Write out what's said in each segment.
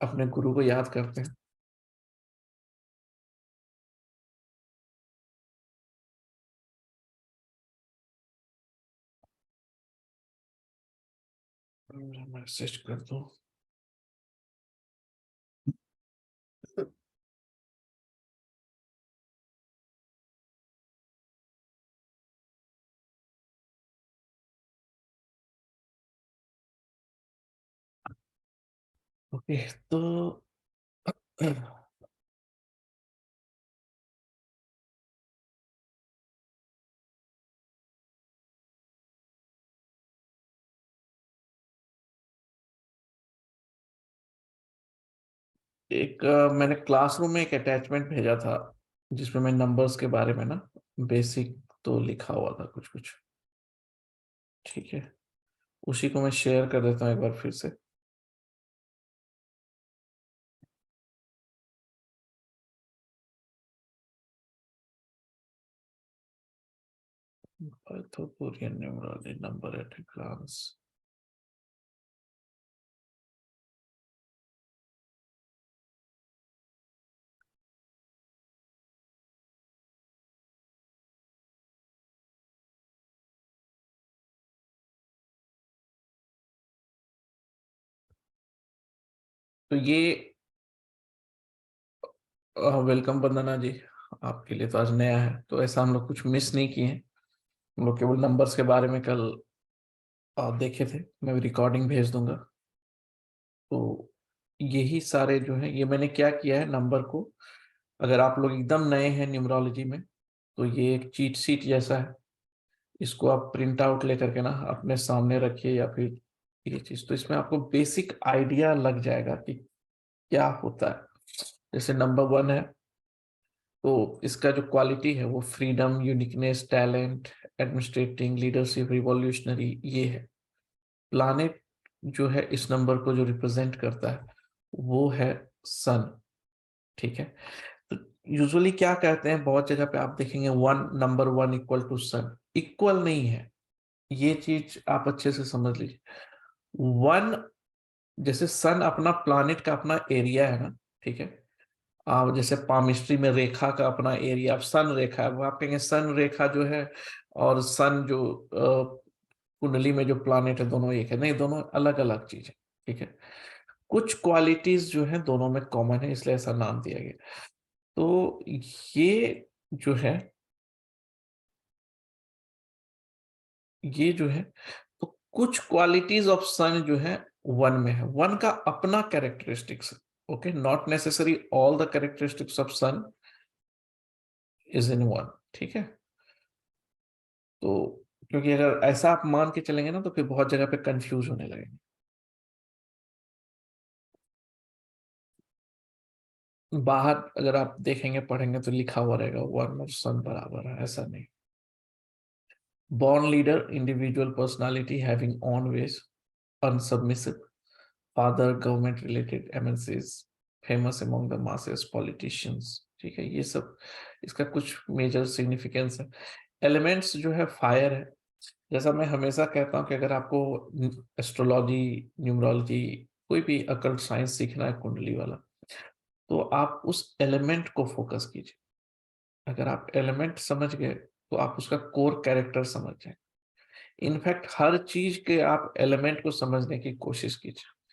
अपने गुरु को याद करते हैं। मैसेज कर दो। ओके, तो एक मैंने क्लासरूम में एक अटैचमेंट भेजा था जिसमें मैं नंबर्स के बारे में ना बेसिक तो लिखा हुआ था कुछ कुछ। ठीक है, उसी को मैं शेयर कर देता हूँ एक बार फिर से। Pythagorean numerology number at a glance। तो ये वेलकम वंदना जी, आपके लिए तो आज नया है, तो ऐसा हम लोग कुछ मिस नहीं किए हैं। हम लोग केवल नंबर्स के बारे में कल देखे थे, मैं रिकॉर्डिंग भेज दूंगा। तो यही सारे जो है, ये मैंने क्या किया है नंबर को, अगर आप लोग एकदम नए हैं न्यूमरोलॉजी में तो ये एक चीट शीट जैसा है। इसको आप प्रिंट आउट लेकर के ना अपने सामने रखिए, या फिर ये चीज, तो इसमें आपको बेसिक आइडिया लग जाएगा कि क्या होता है। जैसे नंबर 1 है, तो इसका जो क्वालिटी है वो freedom, uniqueness, talent, administrating, leadership, revolutionary, ये है। प्लानेट जो है इस नंबर को जो रिप्रेजेंट करता है वो है सन। ठीक है, तो यूजुअली क्या कहते हैं, बहुत जगह पे आप देखेंगे number 1 equal to sun, equal नहीं है। ये चीज आप अच्छे से समझ लीजिए। 1, जैसे सन अपना प्लानिट का अपना एरिया है ना, ठीक है। जैसे पामिस्ट्री में रेखा का अपना एरिया, अब सन रेखा है, वो आप कहेंगे सन रेखा जो है और सन जो कुंडली में जो प्लानिट है दोनों एक है, नहीं, दोनों अलग अलग चीज है। ठीक है, कुछ क्वालिटीज जो है दोनों में कॉमन है, इसलिए ऐसा नाम दिया गया। तो ये जो है, ये जो है, तो कुछ क्वालिटीज ऑफ सन जो है वन में है, वन का अपना characteristics. Okay, not necessary all the characteristics of sun is in one. ठीक है, तो क्योंकि अगर ऐसा आप मान के चलेंगे ना तो फिर बहुत जगह पे कंफ्यूज होने लगेंगे। बाहर अगर आप देखेंगे पढ़ेंगे तो लिखा हुआ रहेगा वन और सन बराबर है, ऐसा नहीं। Born leader, individual personality having own ways, unsubmissive, father, government related MNCs, famous among the masses, politicians। ठीक है, ये सब इसका कुछ मेजर सिग्निफिकेंस है। एलिमेंट्स जो है फायर है। जैसा मैं हमेशा कहता हूँ कि अगर आपको एस्ट्रोलॉजी, न्यूमरोलॉजी, कोई भी अकल्ट साइंस सीखना है कुंडली वाला, तो आप उस एलिमेंट को फोकस कीजिए। अगर आप एलिमेंट समझ गए तो आप उसका कोर कैरेक्टर समझ जाए। इनफैक्ट हर चीज के आप एलिमेंट को समझने की कोशिश कीजिए।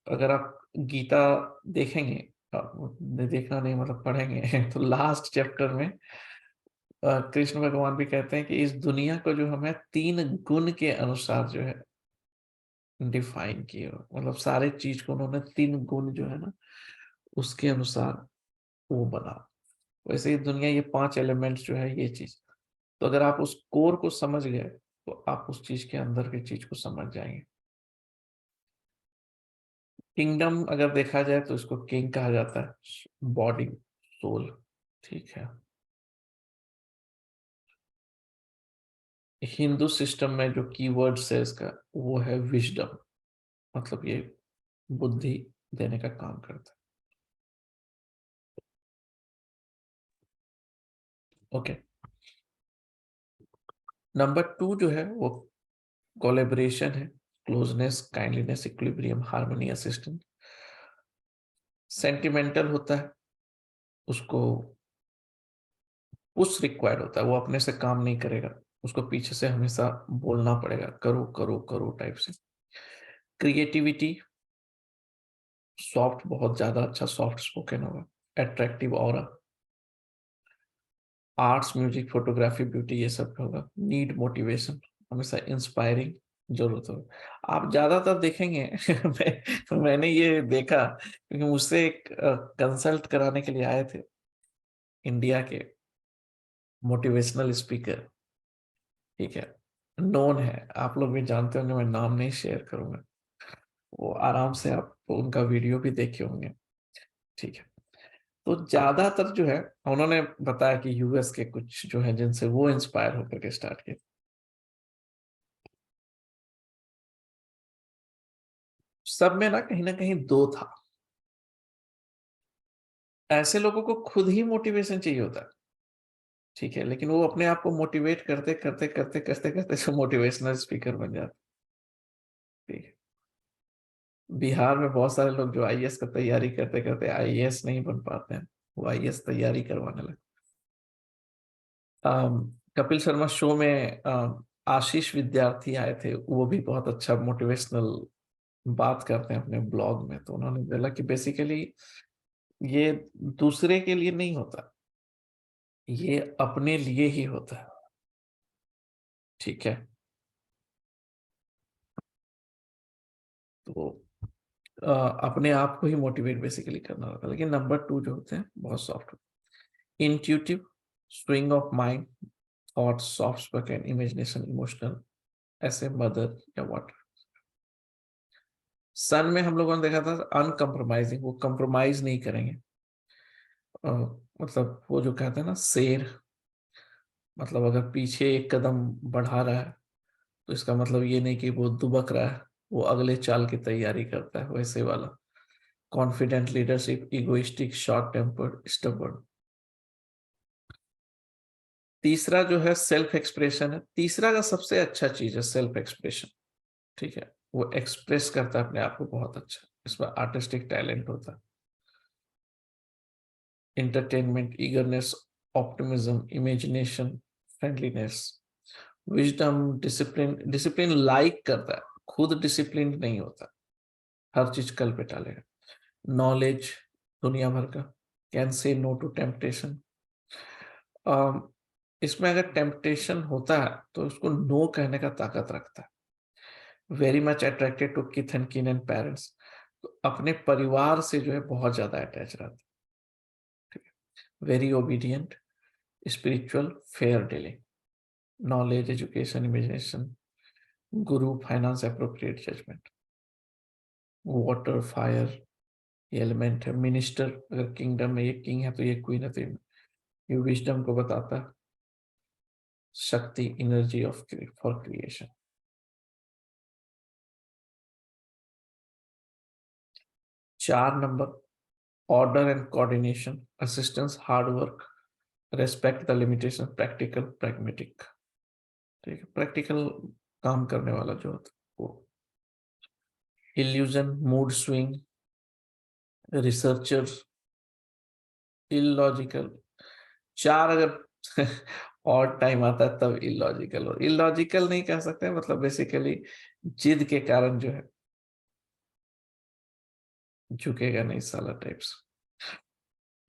अगर आप गीता देखेंगे, देखना नहीं मतलब पढ़ेंगे तो लास्ट चैप्टर में कृष्ण भगवान भी कहते हैं कि इस दुनिया को जो हमें 3 गुण के अनुसार जो है डिफाइन किया, मतलब सारे चीज को उन्होंने 3 गुण जो है ना उसके अनुसार वो बना। वैसे ही दुनिया ये 5 एलिमेंट्स जो है ये चीज, तो अगर आप उस कोर को समझ गए तो आप उस चीज के अंदर की चीज को समझ जाएंगे। किंगडम अगर देखा जाए तो इसको किंग कहा जाता है, बॉडी, सोल। ठीक है, हिंदू सिस्टम में जो कीवर्ड्स है इसका वो है विजडम, मतलब ये बुद्धि देने का काम करता है। ओके, नंबर 2 जो है वो कोलेबरेशन है, closeness, kindliness, equilibrium, harmony, assistance. Sentimental होता है, उसको पुश रिक्वायर्ड होता है, वो अपने से काम नहीं करेगा, उसको पीछे से हमेशा बोलना पड़ेगा, करो करो करो टाइप से। क्रिएटिविटी, सॉफ्ट, बहुत ज्यादा अच्छा सॉफ्ट स्पोकन होगा। Attractive aura, arts, music, photography, beauty, ये सब होगा। नीड मोटिवेशन, हमेशा इंस्पायरिंग जरूरत हो। आप ज्यादातर देखेंगे मैंने ये देखा क्योंकि मुझसे एक कंसल्ट कराने के लिए आए थे इंडिया के मोटिवेशनल स्पीकर, ठीक है, नोन है, आप लोग भी जानते होंगे, मैं नाम नहीं शेयर करूंगा, वो आराम से आप उनका वीडियो भी देखे होंगे, ठीक है। तो ज्यादातर जो है, उन्होंने बताया कि यूएस के कुछ जो है जिनसे वो इंस्पायर होकर के स्टार्ट किए, सब में ना कहीं दो था। ऐसे लोगों को खुद ही मोटिवेशन चाहिए होता है, ठीक है, लेकिन वो अपने आप को मोटिवेट करते करते करते करते करते जो मोटिवेशनल स्पीकर बन जाते, ठीक है। बिहार में बहुत सारे लोग जो आईएएस का तैयारी करते करते आईएएस नहीं बन पाते हैं, वो आईएएस तैयारी करवाने लगे। कपिल शर्मा शो में आशीष विद्यार्थी आए थे, वो भी बहुत अच्छा मोटिवेशनल बात करते हैं अपने ब्लॉग में, तो उन्होंने बोला कि बेसिकली ये दूसरे के लिए नहीं होता, ये अपने लिए ही होता है, ठीक है। तो अपने आप को ही मोटिवेट बेसिकली करना होता है। लेकिन नंबर टू जो होते हैं बहुत सॉफ्ट होते हैं। Intuitive, swing of mind, thought, soft spoken, imagination, emotional, ऐसे मदर या वाटर। सन में हम लोगों ने देखा था अनकम्प्रोमाइजिंग, वो कंप्रोमाइज नहीं करेंगे। अ, मतलब वो जो कहते हैं ना शेर, मतलब अगर पीछे एक कदम बढ़ा रहा है तो इसका मतलब ये नहीं कि वो दुबक रहा है, वो अगले चाल की तैयारी करता है, वैसे वाला। Confident leadership, egoistic, short tempered, stubborn. तीसरा जो है सेल्फ एक्सप्रेशन है, तीसरा का सबसे अच्छा चीज है सेल्फ एक्सप्रेशन, ठीक है। वो एक्सप्रेस करता है अपने आप को बहुत अच्छा, इसमें आर्टिस्टिक टैलेंट होता है। entertainment, eagerness, optimism, imagination, friendliness, wisdom, discipline, discipline like करता है, खुद डिसिप्लिन नहीं होता, हर चीज कल पे टालेगा। नॉलेज, दुनिया भर का। Can say no to temptation, इसमें अगर टेम्पटेशन होता है तो उसको नो कहने का ताकत रखता है। Very much attracted to kith and kin and parents, तो अपने परिवार से जो है बहुत ज्यादा अटैच रहता है। Very obedient, spiritual, fair dealing, knowledge, education, imagination, guru, finance, appropriate judgment. Water, fire, ये एलिमेंट है। मिनिस्टर, अगर किंगडम में ये किंग है तो ये क्वीन है, तो ये विजडम को बताता है। शक्ति, energy of for creation. 4 number, order and coordination, assistance, hard work, respect the limitation, practical, pragmatic, ठीक है, प्रैक्टिकल काम करने वाला जो होता है वो। Illusion, mood swing, researcher, illogical. 4 अगर और टाइम आता है तब इलॉजिकल, और इलॉजिकल नहीं कह सकते, मतलब बेसिकली जिद के कारण जो है झुकेगा नहीं साला types.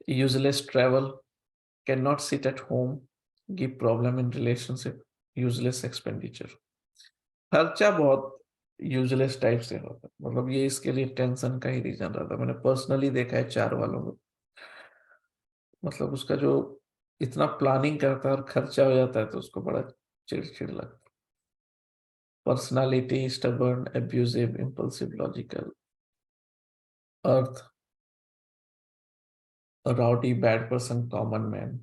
Useless travel, can not sit at home, give problem in relationship, useless expenditure. खर्चा बहुत यूजलेस टाइप से होता है, मतलब ये इसके लिए टेंशन का ही रीजन रहता है। मैंने पर्सनली देखा है 4 वालों को, मतलब उसका जो इतना प्लानिंग करता है और खर्चा हो जाता है तो उसको बड़ा चिड़चिड़ लगता है। Personality, stubborn, abusive, impulsive, logical. Earth, rowdy, bad person, common man.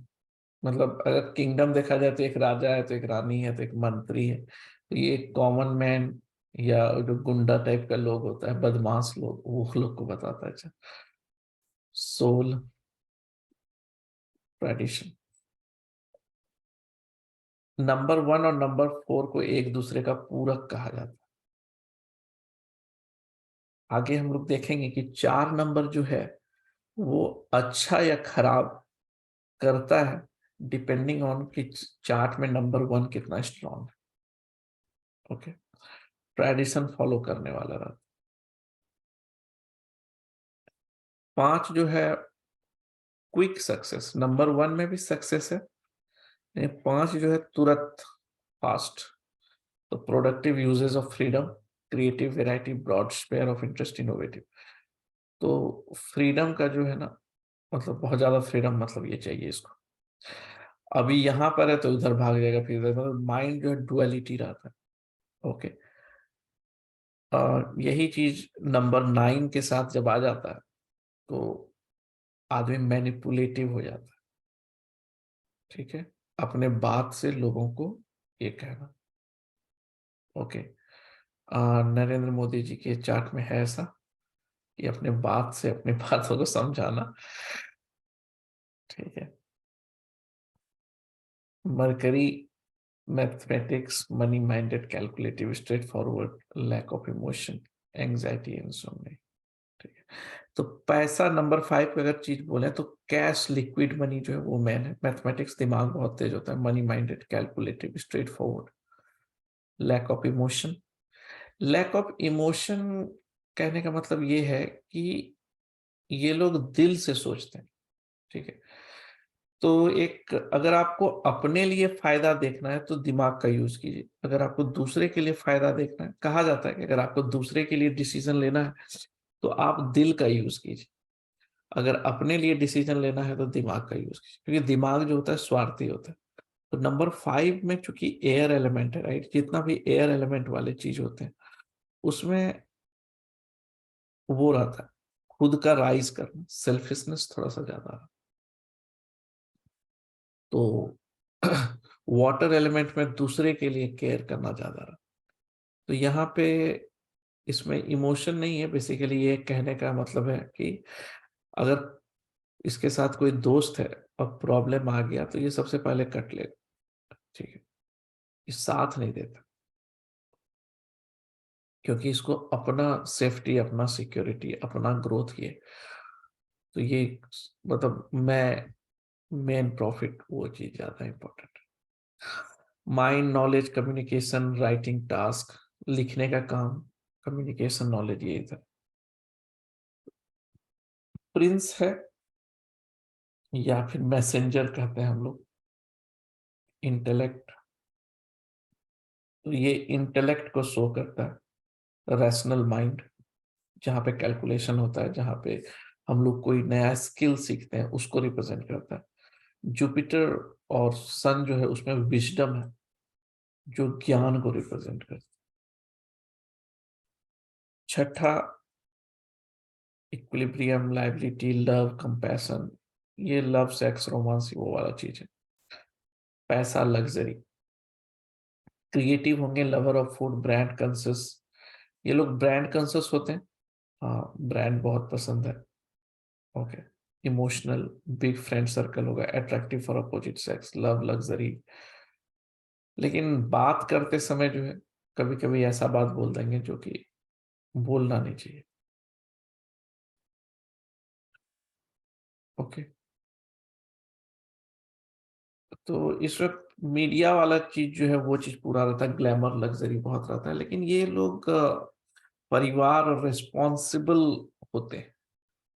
मतलब अगर किंगडम देखा जाए तो एक राजा है, तो एक रानी है, तो एक मंत्री है, तो ये कॉमन मैन या जो गुंडा टाइप का लोग होता है, बदमाश लोग, वो लोग को बताता है। अच्छा, सोल, ट्रेडिशन। नंबर 1 और नंबर 4 को एक दूसरे का पूरक कहा जाता है। आगे हम लोग देखेंगे कि 4 नंबर जो है वो अच्छा या खराब करता है डिपेंडिंग ऑन कि चार्ट में नंबर 1 कितना स्ट्रॉन्ग है। ओके, ट्रेडिशन फॉलो करने वाला रहा। 5 जो है क्विक सक्सेस, नंबर 1 में भी सक्सेस है, 5 जो है तुरंत, फास्ट। तो productive uses of freedom, creative variety, broad sphere of interest, innovative. तो फ्रीडम का जो है ना, मतलब बहुत ज्यादा फ्रीडम, मतलब ये चाहिए इसको। अभी यहाँ पर है तो इधर भाग जाएगा, फिर इधर, मतलब माइंड जो है डुअलिटी रहता है। ओके, यही चीज नंबर 9 के साथ जब आ जाता है तो आदमी मैनिपुलेटिव हो जाता है। ठीक है, अपने बात से लोगों को ये कहना। ओके, नरेंद्र मोदी जी के चार्ट में है ऐसा कि अपने बात से अपनी बातों को समझाना। ठीक है, Mercury mathematics, money minded, calculative, straightforward, lack of emotion, anxiety, insomnia. ठीक है, तो पैसा नंबर 5 पे अगर चीज बोले तो कैश, लिक्विड मनी जो है वो मैन है। मैथमेटिक्स, दिमाग बहुत तेज होता है। Money minded, calculative, straightforward, lack of emotion. Lack of emotion कहने का मतलब ये है कि ये लोग दिल से सोचते हैं। ठीक है, तो एक, अगर आपको अपने लिए फायदा देखना है तो दिमाग का यूज कीजिए। अगर आपको दूसरे के लिए फायदा देखना है, कहा जाता है कि अगर आपको दूसरे के लिए डिसीजन लेना है तो आप दिल का यूज कीजिए। अगर अपने लिए डिसीजन लेना है तो दिमाग का यूज कीजिए, क्योंकि दिमाग जो होता है स्वार्थी होता है। तो नंबर 5 में चूंकि एयर एलिमेंट है, राइट, जितना भी एयर एलिमेंट वाले चीज होते हैं उसमें वो रहता है खुद का राइज करना, सेल्फिशनेस थोड़ा सा ज्यादा है। तो वाटर एलिमेंट में दूसरे के लिए केयर करना ज्यादा है। तो यहाँ पे इसमें इमोशन नहीं है। बेसिकली ये कहने का मतलब है कि अगर इसके साथ कोई दोस्त है और प्रॉब्लम आ गया तो ये सबसे पहले कट लेगा। ठीक है, ये साथ नहीं देता, क्योंकि इसको अपना सेफ्टी, अपना सिक्योरिटी, अपना ग्रोथ ये, तो ये मतलब मैं मेन प्रॉफिट वो चीज ज्यादा इंपॉर्टेंट है। Mind, knowledge, communication, writing, task, लिखने का काम, कम्युनिकेशन, नॉलेज, ये इधर प्रिंस है, या फिर मैसेंजर कहते हैं हम लोग। इंटेलेक्ट, तो ये इंटेलेक्ट को शो करता है। रैशनल माइंड, जहाँ पे कैलकुलेशन होता है, जहाँ पे हम लोग कोई नया स्किल सीखते हैं, उसको रिप्रेजेंट करता है। जुपिटर और सन जो है उसमें विजडम है, जो ज्ञान को रिप्रेजेंट करता है। छठा इक्विलिब्रियम, लाइबिलिटी, लव, कंपैशन। ये लव, सेक्स, रोमांस, वो वाला चीज है। पैसा, लग्जरी। क्रिएटिव होंगे, lover of food, brand conscious. ये लोग ब्रांड कंसियस होते हैं। हाँ, ब्रांड बहुत पसंद है। Okay, emotional, big friend circle होगा, attractive for opposite sex, love, luxury. लेकिन बात करते समय जो है कभी कभी ऐसा बात बोल देंगे जो कि बोलना नहीं चाहिए। ओके, तो इस वक्त मीडिया वाला चीज जो है वो चीज पूरा रहता है, ग्लैमर, लग्जरी बहुत रहता है। लेकिन ये लोग परिवार और रिस्पॉन्सिबल होते हैं,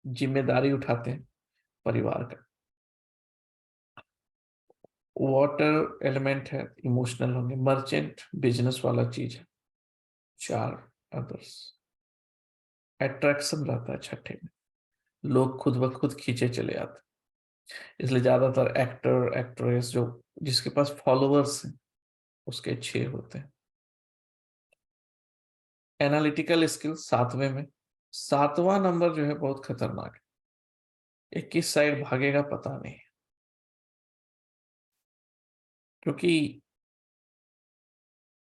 जिम्मेदारी उठाते हैं परिवार का। वाटर एलिमेंट है, इमोशनल होंगे। मर्चेंट, बिजनेस वाला चीज है। 4 अदर्स, अट्रैक्शन रहता है छठे में। लोग खुद ब खुद खींचे चले आते हैं, इसलिए ज्यादातर एक्टर एक्ट्रेस जो जिसके पास फॉलोअर्स हैं उसके 6 होते हैं। एनालिटिकल स्किल 7वें में। 7वां नंबर जो है बहुत खतरनाक है, ये किस साइड भागेगा पता नहीं, क्योंकि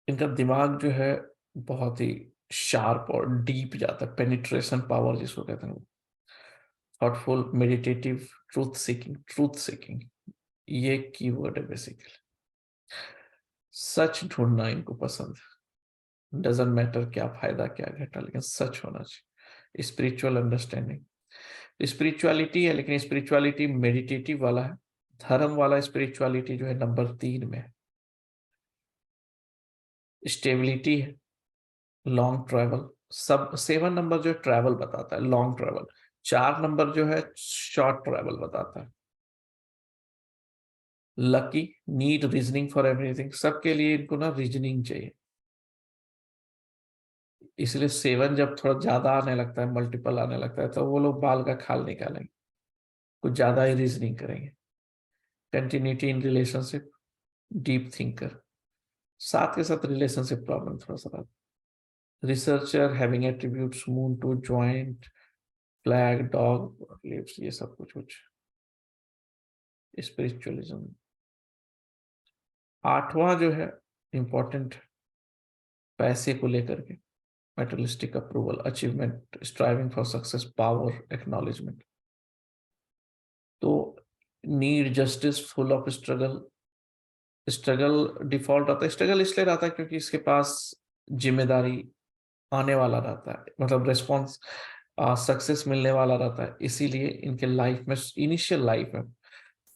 इनका दिमाग जो है बहुत ही शार्प और डीप जाता है। पेनिट्रेशन पावर जिसको कहते हैं, थॉटफुल, मेडिटेटिव, ट्रूथ सीकिंग, ये कीवर्ड है बेसिकली। सच ढूंढना इनको पसंद है, डजेंट मैटर क्या फायदा क्या घाटा, लेकिन सच होना चाहिए। स्पिरिचुअल अंडरस्टैंडिंग, स्पिरिचुअलिटी है, लेकिन स्पिरिचुअलिटी मेडिटेटिव वाला है। धर्म वाला स्पिरिचुअलिटी जो है नंबर 3 में है। स्टेबिलिटी है, लॉन्ग ट्रैवल, सब 7 नंबर जो ट्रैवल बताता है, लॉन्ग ट्रैवल। 4 नंबर जो है शॉर्ट ट्रैवल बताता है। Lucky, need reasoning for everything, सबके लिए इनको ना रीजनिंग चाहिए, इसलिए 7 जब थोड़ा ज्यादा आने लगता है, मल्टीपल आने लगता है, तो वो लोग बाल का खाल निकालेंगे, कुछ ज्यादा ही रीजनिंग करेंगे। Continuity in relationship, deep thinker, साथ के साथ रिलेशनशिप प्रॉब्लम थोड़ा सा। Researcher, having attributes moon to joint, flag, dog lives, ये सब कुछ कुछ स्पिरिचुअलिज्म। 8वां जो है इंपॉर्टेंट, पैसे को लेकर के, materialistic approval, achievement, striving for success, power, acknowledgement. तो need justice, full of struggle. Struggle default आता है, स्ट्रगल इसलिए रहता है क्योंकि इसके पास जिम्मेदारी आने वाला रहता है, मतलब रिस्पॉन्स, सक्सेस मिलने वाला रहता है, इसीलिए इनके लाइफ में, इनिशियल लाइफ में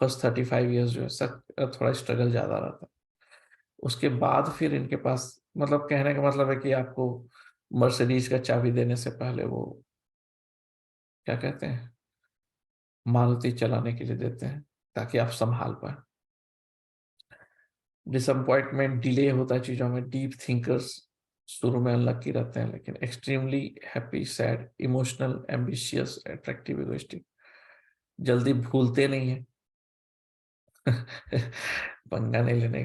फर्स्ट 35 ईयर्स जो है थोड़ा स्ट्रगल ज्यादा रहता है। उसके बाद फिर इनके पास, मतलब कहने का मतलब है कि आपको मर्सिडीज का चाबी देने से पहले वो क्या कहते हैं, मारुति चलाने के लिए देते हैं, ताकि आप संभाल पाए। डिसअपॉइंटमेंट, डिले होता है चीजों में। डीप थिंकर्स शुरू में अनलकी रहते हैं, लेकिन extremely happy, sad, emotional, ambitious, attractive, egoistic, जल्दी भूलते नहीं है। पंगा नहीं लेने,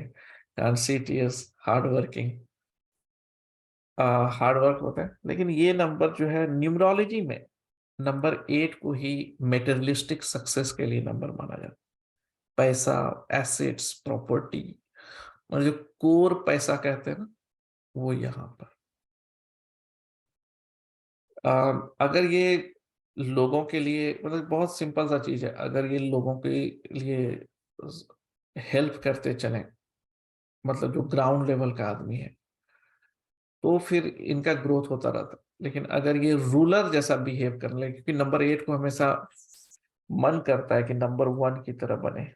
conscious, hard working, hard work होता है। लेकिन ये नंबर जो है न्यूमरोलॉजी में नंबर 8 को ही मेटेरियलिस्टिक सक्सेस के लिए नंबर माना जाता है। पैसा, एसेट्स, प्रॉपर्टी, और जो कोर पैसा कहते हैं ना, वो यहाँ पर। अगर ये लोगों के लिए, मतलब बहुत सिंपल सा चीज है, अगर ये लोगों के लिए हेल्प करते चले, मतलब जो ग्राउंड लेवल का आदमी है, तो फिर इनका ग्रोथ होता रहता है। लेकिन अगर ये रूलर जैसा बिहेव करने लगे, क्योंकि नंबर 8 को हमेशा मन करता है कि नंबर 1 की तरह बने,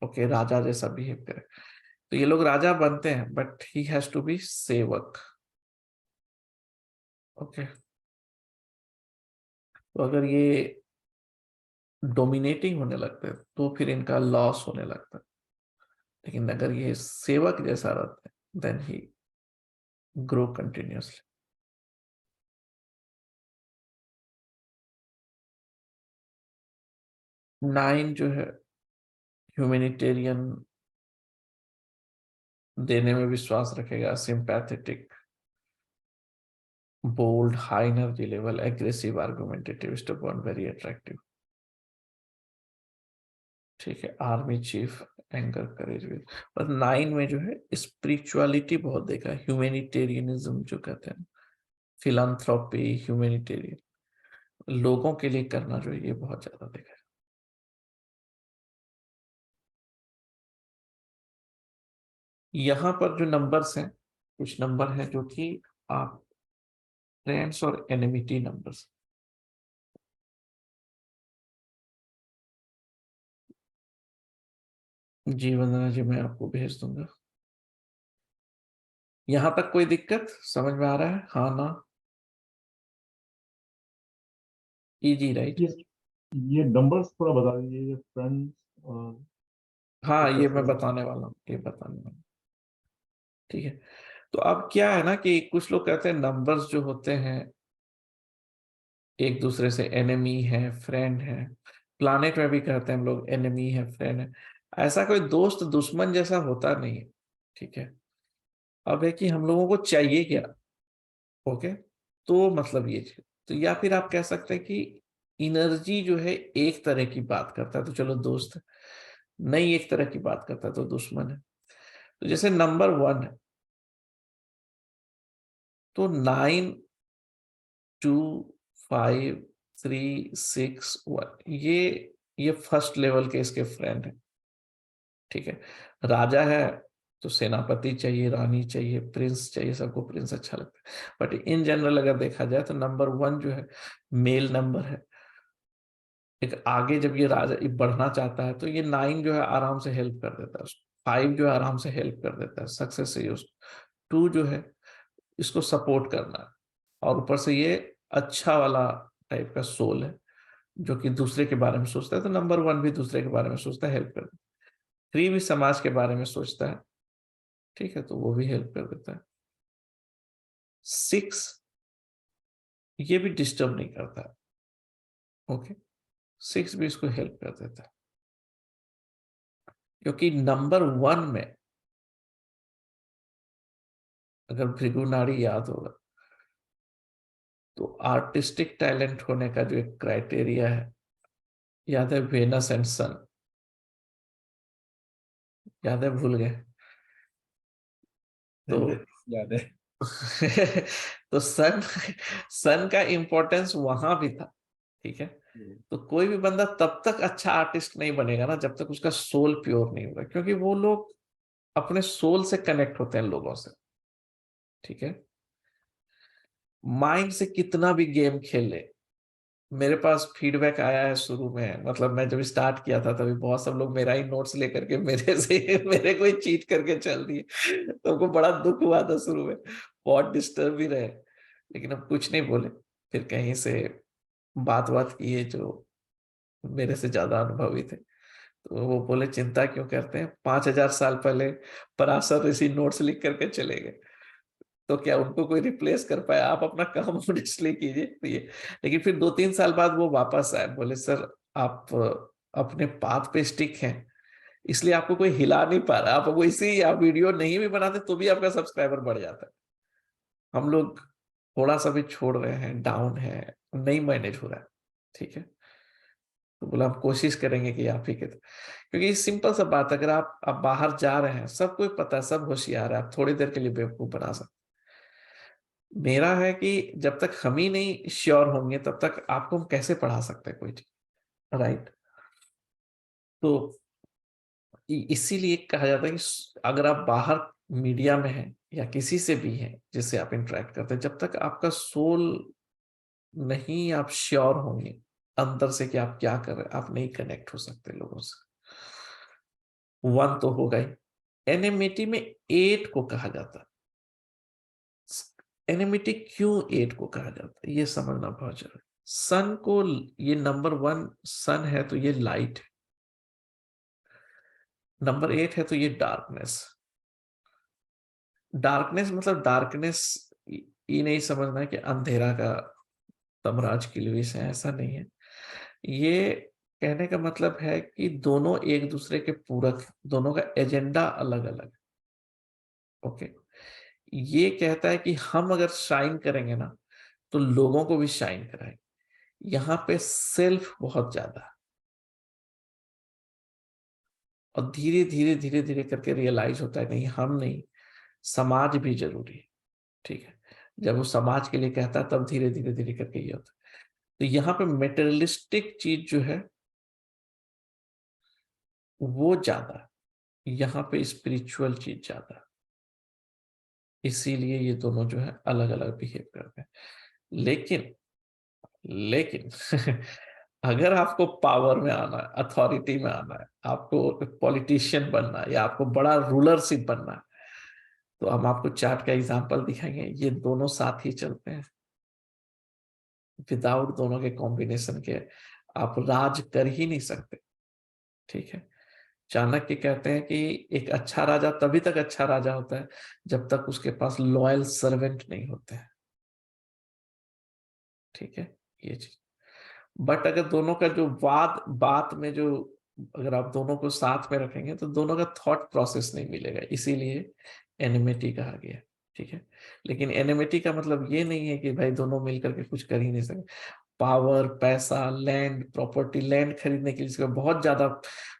ओके, राजा जैसा बिहेव करे, तो ये लोग राजा बनते हैं, but he has to be सेवक। ओके, तो अगर ये डोमिनेटिंग होने लगते हैं तो फिर इनका लॉस होने लगता है, लेकिन अगर ये सेवक जैसा रहता है देन ही ग्रो कंटिन्यूअसली। 9 जो है ह्यूमैनिटेरियन, देने में विश्वास रखेगा, sympathetic, bold, high energy level, aggressive, argumentative, stubborn, very attractive. ठीक है, आर्मी चीफ, एंगर, करेज। और 9 में जो है स्पिरिचुअलिटी बहुत देखा है, ह्यूमैनिटेरियनिज्म जो कहते हैं, फिलैंथ्रोपी, ह्यूमैनिटेरियन, लोगों के लिए करना जो है, ये बहुत ज्यादा देखा है। यहाँ पर जो नंबर्स हैं, कुछ नंबर हैं जो कि आप फ्रेंड्स और एनिमिटी नंबर्स। जी वंदना जी, मैं आपको भेज दूंगा। यहाँ तक कोई दिक्कत समझ में आ रहा है, हाँ ना? Easy right? ये ये नंबर्स थोड़ा बता दीजिए, ये फ्रेंड्स और हाँ, ये ये कैसे मैं होगा? बताने वाला हूँ, ये बताने वाला हूँ। ठीक है, तो अब क्या है ना कि कुछ लोग कहते हैं नंबर्स जो होते हैं एक दूसरे से एनिमी है, फ्रेंड है। प्लानेट में भी कहते हैं हम लोग एनिमी है, फ्रेंड है। ऐसा कोई दोस्त दुश्मन जैसा होता नहीं है। ठीक है, अब है कि हम लोगों को चाहिए क्या। ओके, तो मतलब ये चीज, तो या फिर आप कह सकते हैं कि एनर्जी जो है एक तरह की बात करता है तो चलो दोस्त है, नहीं एक तरह की बात करता है तो दुश्मन है। तो जैसे नंबर 1 है, तो 9, 2, 5, 3, 6, 1, ये फर्स्ट लेवल के इसके फ्रेंड है। ठीक है, राजा है, तो सेनापति चाहिए, रानी चाहिए, प्रिंस चाहिए, सबको प्रिंस अच्छा लगता है। बट इन जनरल अगर देखा जाए तो नंबर 1 जो है मेल नंबर है। एक आगे जब ये राजा बढ़ना चाहता है तो ये 9 जो है आराम से हेल्प कर देता है उसको, 5 जो है आराम से हेल्प कर देता है सक्सेस से उसको, 2 जो है इसको सपोर्ट करना है, और ऊपर से ये अच्छा वाला टाइप का सोल है जो कि दूसरे के बारे में सोचता है, तो नंबर 1 भी दूसरे के बारे में सोचता है, हेल्प कर देता है। 3 भी समाज के बारे में सोचता है, ठीक है, तो वो भी हेल्प कर देता है। 6 ये भी डिस्टर्ब नहीं करता है, ओके, 6 भी इसको हेल्प कर देता है, क्योंकि नंबर 1 में अगर भृगु नाड़ी याद होगा तो आर्टिस्टिक टैलेंट होने का जो एक क्राइटेरिया है, याद है, वेनस एंड सन, याद है, भूल गए तो याद है। तो सन सन का इंपॉर्टेंस वहां भी था, ठीक है। तो कोई भी बंदा तब तक अच्छा आर्टिस्ट नहीं बनेगा ना जब तक उसका सोल प्योर नहीं होगा, क्योंकि वो लोग अपने सोल से कनेक्ट होते हैं लोगों से, ठीक है। माइंड से कितना भी गेम खेल ले, मेरे पास फीडबैक आया है शुरू में, मतलब मैं जब स्टार्ट किया था तभी बहुत सब लोग मेरा ही नोट्स लेकर के मेरे से मेरे को ही चीट करके चल दिए, तो हमको बड़ा दुख हुआ था शुरू में, बहुत डिस्टर्ब भी रहे, लेकिन अब कुछ नहीं बोले। फिर कहीं से बात किए जो मेरे से ज्यादा अनुभवी थे, तो वो बोले चिंता क्यों करते हैं, 5,000 साल पहले पराशर ऋषि नोट्स लिख करके चले गए, तो क्या उनको कोई रिप्लेस कर पाया, आप अपना काम ऑनेस्टली कीजिए। तो ये, लेकिन फिर 2-3 साल बाद वो वापस आए, बोले सर आप अपने पाथ पे स्टिक हैं, इसलिए आपको कोई हिला नहीं पा रहा, आप वो इसी आप वीडियो नहीं भी बनाते तो भी आपका सब्सक्राइबर बढ़ जाता है। हम लोग थोड़ा सा भी छोड़ रहे हैं, डाउन है, नहीं मैनेज हो रहा है, ठीक है। तो बोला हम कोशिश करेंगे कि आप ही के, क्योंकि सिंपल सा बात, अगर आप बाहर जा रहे हैं, सब कोई पता है, सब होशियार है, आप थोड़ी देर के लिए बेवकूफ बना सकते। मेरा है कि जब तक हम ही नहीं श्योर होंगे तब तक आपको हम कैसे पढ़ा सकते हैं कोई चीज, राइट। तो इसीलिए कहा जाता है कि अगर आप बाहर मीडिया में हैं या किसी से भी हैं जिससे आप इंटरेक्ट करते हैं, जब तक आपका सोल नहीं आप श्योर होंगे अंदर से कि आप क्या कर रहे हैं, आप नहीं कनेक्ट हो सकते लोगों से। 1 तो होगा ही। एनिमिटी में 8 को कहा जाता है। एनिमिटी क्यों 8 को कहा जाता है ये समझना बहुत जरूरी। सन को, ये नंबर 1 सन है तो ये लाइट है, नंबर 8 है तो ये डार्कनेस। डार्कनेस मतलब डार्कनेस ये नहीं समझना कि अंधेरा का तमराज किलविश है, ऐसा नहीं है। ये कहने का मतलब है कि दोनों एक दूसरे के पूरक, दोनों का एजेंडा अलग अलग, ओके। ये कहता है कि हम अगर शाइन करेंगे ना तो लोगों को भी शाइन कराएंगे। यहाँ पे सेल्फ बहुत ज्यादा है, और धीरे धीरे धीरे धीरे करके रियलाइज होता है नहीं, हम नहीं, समाज भी जरूरी है, ठीक है। जब वो समाज के लिए कहता है तब धीरे धीरे धीरे करके ये होता है। तो यहाँ पे मेटेरियलिस्टिक चीज जो है वो ज्यादा है, यहाँ पे स्पिरिचुअल चीज ज्यादा है, इसीलिए ये दोनों जो है अलग अलग बिहेव करते हैं। लेकिन लेकिन अगर आपको पावर में आना है, अथॉरिटी में आना है, आपको पॉलिटिशियन बनना है या आपको बड़ा रूलरशिप बनना है, तो हम आपको चार्ट का एग्जांपल दिखाएंगे, ये दोनों साथ ही चलते हैं। विदाउट दोनों के कॉम्बिनेशन के आप राज कर ही नहीं सकते, ठीक है। चाणक्य कहते हैं कि एक अच्छा राजा तभी तक अच्छा राजा होता है जब तक उसके पास लॉयल सर्वेंट नहीं होते हैं, ठीक है, ये चीज। बट अगर दोनों का जो बात में जो, अगर आप दोनों को साथ में रखेंगे तो दोनों का थॉट प्रोसेस नहीं मिलेगा, इसीलिए एनिमिटी कहा गया, ठीक है। लेकिन एनिमिटी का मतलब ये नहीं है कि भाई दोनों मिलकर के कुछ कर ही नहीं सकते। पावर, पैसा, लैंड, प्रॉपर्टी, लैंड खरीदने के लिए बहुत ज्यादा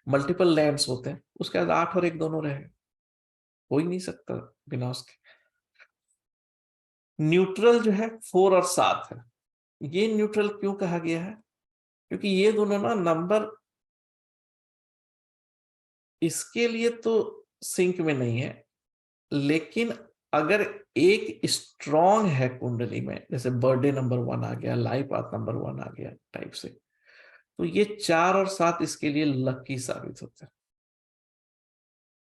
मल्टीपल लैंड्स होते हैं, उसके बाद 8 और 1 दोनों रहे, हो ही नहीं सकता बिना उसके। न्यूट्रल जो है 4 और 7 है। ये न्यूट्रल क्यों कहा गया है, क्योंकि ये दोनों ना नंबर इसके लिए तो सिंक में नहीं है, लेकिन अगर एक स्ट्रॉन्ग है कुंडली में, जैसे बर्थडे नंबर 1 आ गया, लाइफ पाथ नंबर 1 आ गया टाइप से, तो ये 4 और 7 इसके लिए लकी साबित होते हैं।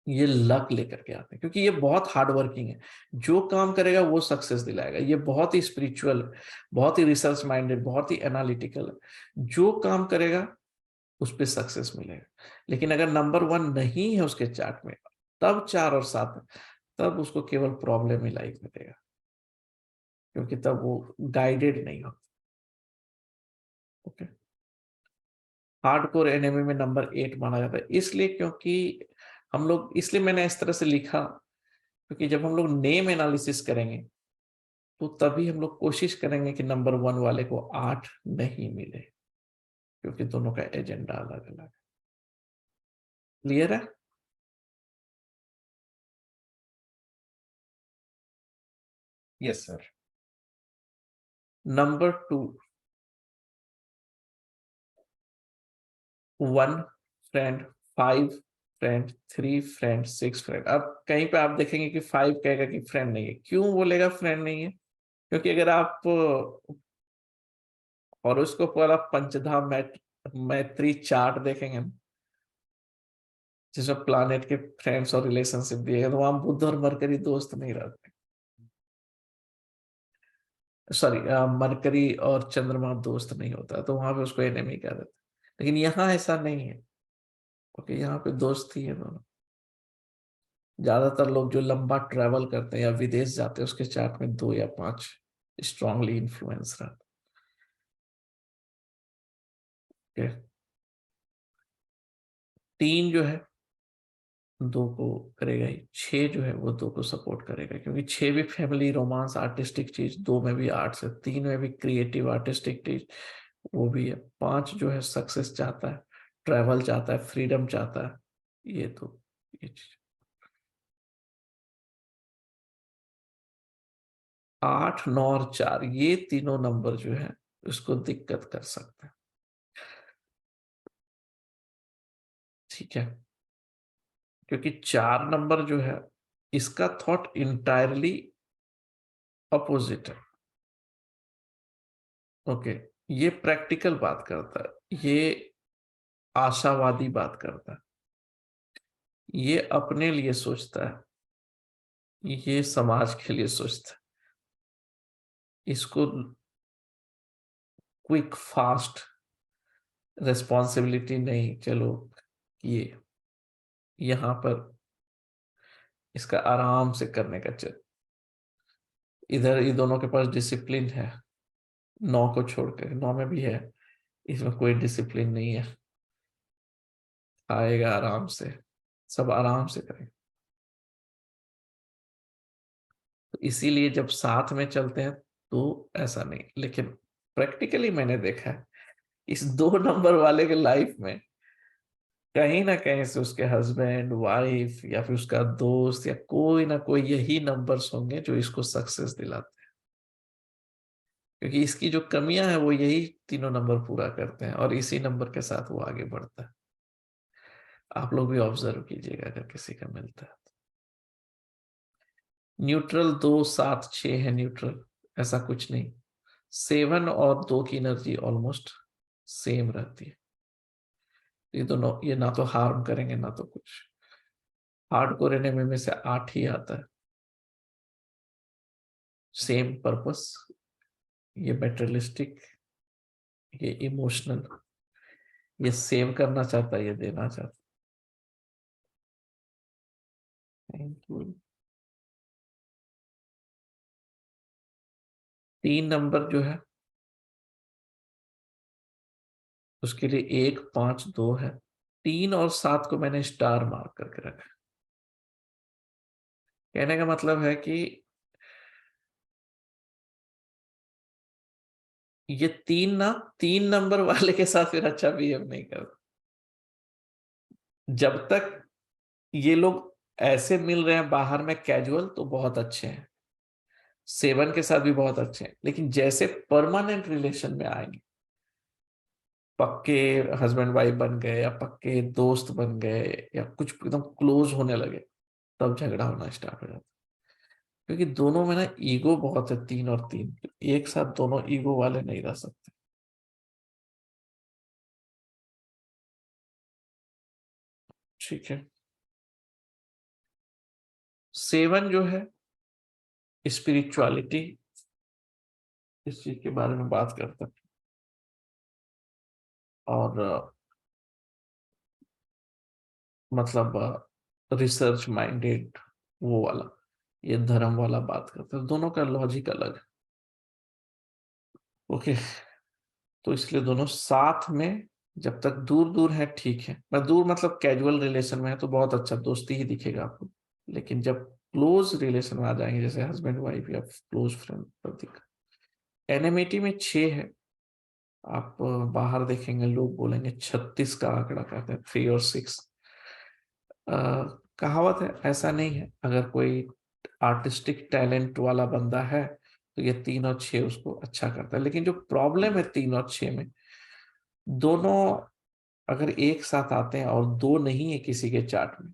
ये लक लेकर के आते हैं, क्योंकि ये बहुत हार्ड वर्किंग है। जो काम करेगा वो सक्सेस दिलाएगा। ये बहुत ही स्पिरिचुअल, बहुत ही रिसर्च माइंडेड, बहुत ही एनालिटिकल है। जो काम करेगा उस पर सक्सेस मिलेगा। लेकिन अगर नंबर 1 नहीं है उसके चार्ट में, तब 4 और 7 है, तब उसको केवल प्रॉब्लम ही लाइफ में देगा, क्योंकि तब वो गाइडेड नहीं होता। ओके, हार्डकोर एनिमी में नंबर 8 माना जाता है, इसलिए क्योंकि हम लोग, इसलिए मैंने इस तरह से लिखा, क्योंकि जब हम लोग नेम एनालिसिस करेंगे तो तभी हम लोग कोशिश करेंगे कि नंबर 1 वाले को 8 नहीं मिले, क्योंकि दोनों का एजेंडा अलग अलग है। क्लियर है? Yes sir. Number 2, 1 friend, 5 friend, 3 friend, 6 friend. अब कहीं पे आप देखेंगे कि 5 कहेगा कि फ्रेंड नहीं है। क्यों बोलेगा फ्रेंड नहीं है? क्योंकि अगर आप और उसको पूरा पंचधाम मैत्री चार्ट देखेंगे ना, जिसमें प्लानेट के फ्रेंड्स और रिलेशनशिप दिए, तो वहां बुध और मरकरी दोस्त नहीं रहते। सॉरी, मरकरी और चंद्रमा दोस्त नहीं होता, तो वहां पे उसको एनिमी कह देते। लेकिन यहाँ ऐसा नहीं है, क्योंकि यहाँ पे दोस्त ही है दोनों। ज्यादातर लोग जो लंबा ट्रेवल करते हैं या विदेश जाते हैं, उसके चार्ट में 2 या 5 स्ट्रांगली इन्फ्लुएंस रहते हैं। 3 जो है 2 को करेगा ही, 6 जो है वो 2 को सपोर्ट करेगा, क्योंकि 6 भी फैमिली, रोमांस, आर्टिस्टिक चीज, 2 में भी आर्ट्स है, 3 में भी क्रिएटिव आर्टिस्टिक चीज वो भी है। 5 जो है सक्सेस चाहता है, ट्रैवल चाहता है, फ्रीडम चाहता है। ये तो ये चीज 8, 9 और 4 ये तीनों नंबर जो है उसको दिक्कत कर सकते हैं। ठीक है, क्योंकि 4 नंबर जो है इसका थॉट इंटायरली अपोजिट है। ओके, ये प्रैक्टिकल बात करता है, ये आशावादी बात करता है, ये अपने लिए सोचता है, ये समाज के लिए सोचता है। इसको क्विक फास्ट रेस्पॉन्सिबिलिटी नहीं, चलो ये यहां पर इसका आराम से करने का चल। इधर ये दोनों के पास डिसिप्लिन है, 9 को छोड़कर, 9 में भी है, इसमें कोई डिसिप्लिन नहीं है। आएगा आराम से, सब आराम से करेंगे। तो इसीलिए जब साथ में चलते हैं तो ऐसा नहीं। लेकिन प्रैक्टिकली मैंने देखा है इस 2 नंबर वाले के लाइफ में कहीं ना कहीं से उसके हस्बैंड, वाइफ या फिर उसका दोस्त या कोई ना कोई यही नंबर्स होंगे जो इसको सक्सेस दिलाते हैं, क्योंकि इसकी जो कमियां हैं वो यही तीनों नंबर पूरा करते हैं, और इसी नंबर के साथ वो आगे बढ़ता है। आप लोग भी ऑब्जर्व कीजिएगा अगर किसी का मिलता है। न्यूट्रल 2, 7, 6 है न्यूट्रल, ऐसा कुछ नहीं। 7 और 2 की एनर्जी ऑलमोस्ट सेम रहती है। ये दोनों, ये ना तो हार्म करेंगे ना तो कुछ। हार्डकोर एनिमी में से 8 ही आता है। सेम पर्पस, ये मेटेरियलिस्टिक, ये इमोशनल, ये सेव करना चाहता है, ये देना चाहता है। Thank you. 3 नंबर जो है उसके लिए 1, 5, 2 है। 3 और 7 को मैंने स्टार मार्क करके रखा। कहने का मतलब है कि ये 3 ना, 3 नंबर वाले के साथ फिर अच्छा बिहेव नहीं करता। जब तक ये लोग ऐसे मिल रहे हैं बाहर में कैजुअल, तो बहुत अच्छे हैं, 7 के साथ भी बहुत अच्छे हैं। लेकिन जैसे परमानेंट रिलेशन में आएंगे, पक्के हस्बैंड वाइफ बन गए या पक्के दोस्त बन गए या कुछ एकदम क्लोज होने लगे, तब झगड़ा होना स्टार्ट हो जाता है। क्योंकि दोनों में ना ईगो बहुत है, 3 और 3 एक साथ दोनों ईगो वाले नहीं रह सकते। ठीक है। 7 जो है स्पिरिचुअलिटी, इस चीज के बारे में बात करता है। और मतलब रिसर्च माइंडेड वो वाला, ये धर्म वाला बात करता है। दोनों का लॉजिक अलग है। ओके, तो इसलिए दोनों साथ में जब तक दूर दूर है ठीक है। मैं दूर मतलब कैजुअल रिलेशन में है तो बहुत अच्छा दोस्ती ही दिखेगा आपको, लेकिन जब क्लोज रिलेशन में आ जाएंगे जैसे हस्बैंड वाइफ या क्लोज फ्रेंड पर दिक्कत। एनिमिटी में 6 है। आप बाहर देखेंगे लोग बोलेंगे 36 का आंकड़ा कहते हैं, 3 और 6। कहावत है, ऐसा नहीं है। अगर कोई आर्टिस्टिक टैलेंट वाला बंदा है तो ये 3 और 6 उसको अच्छा करता है। लेकिन जो प्रॉब्लम है 3 और 6 में, दोनों अगर एक साथ आते हैं और 2 नहीं है किसी के चार्ट में,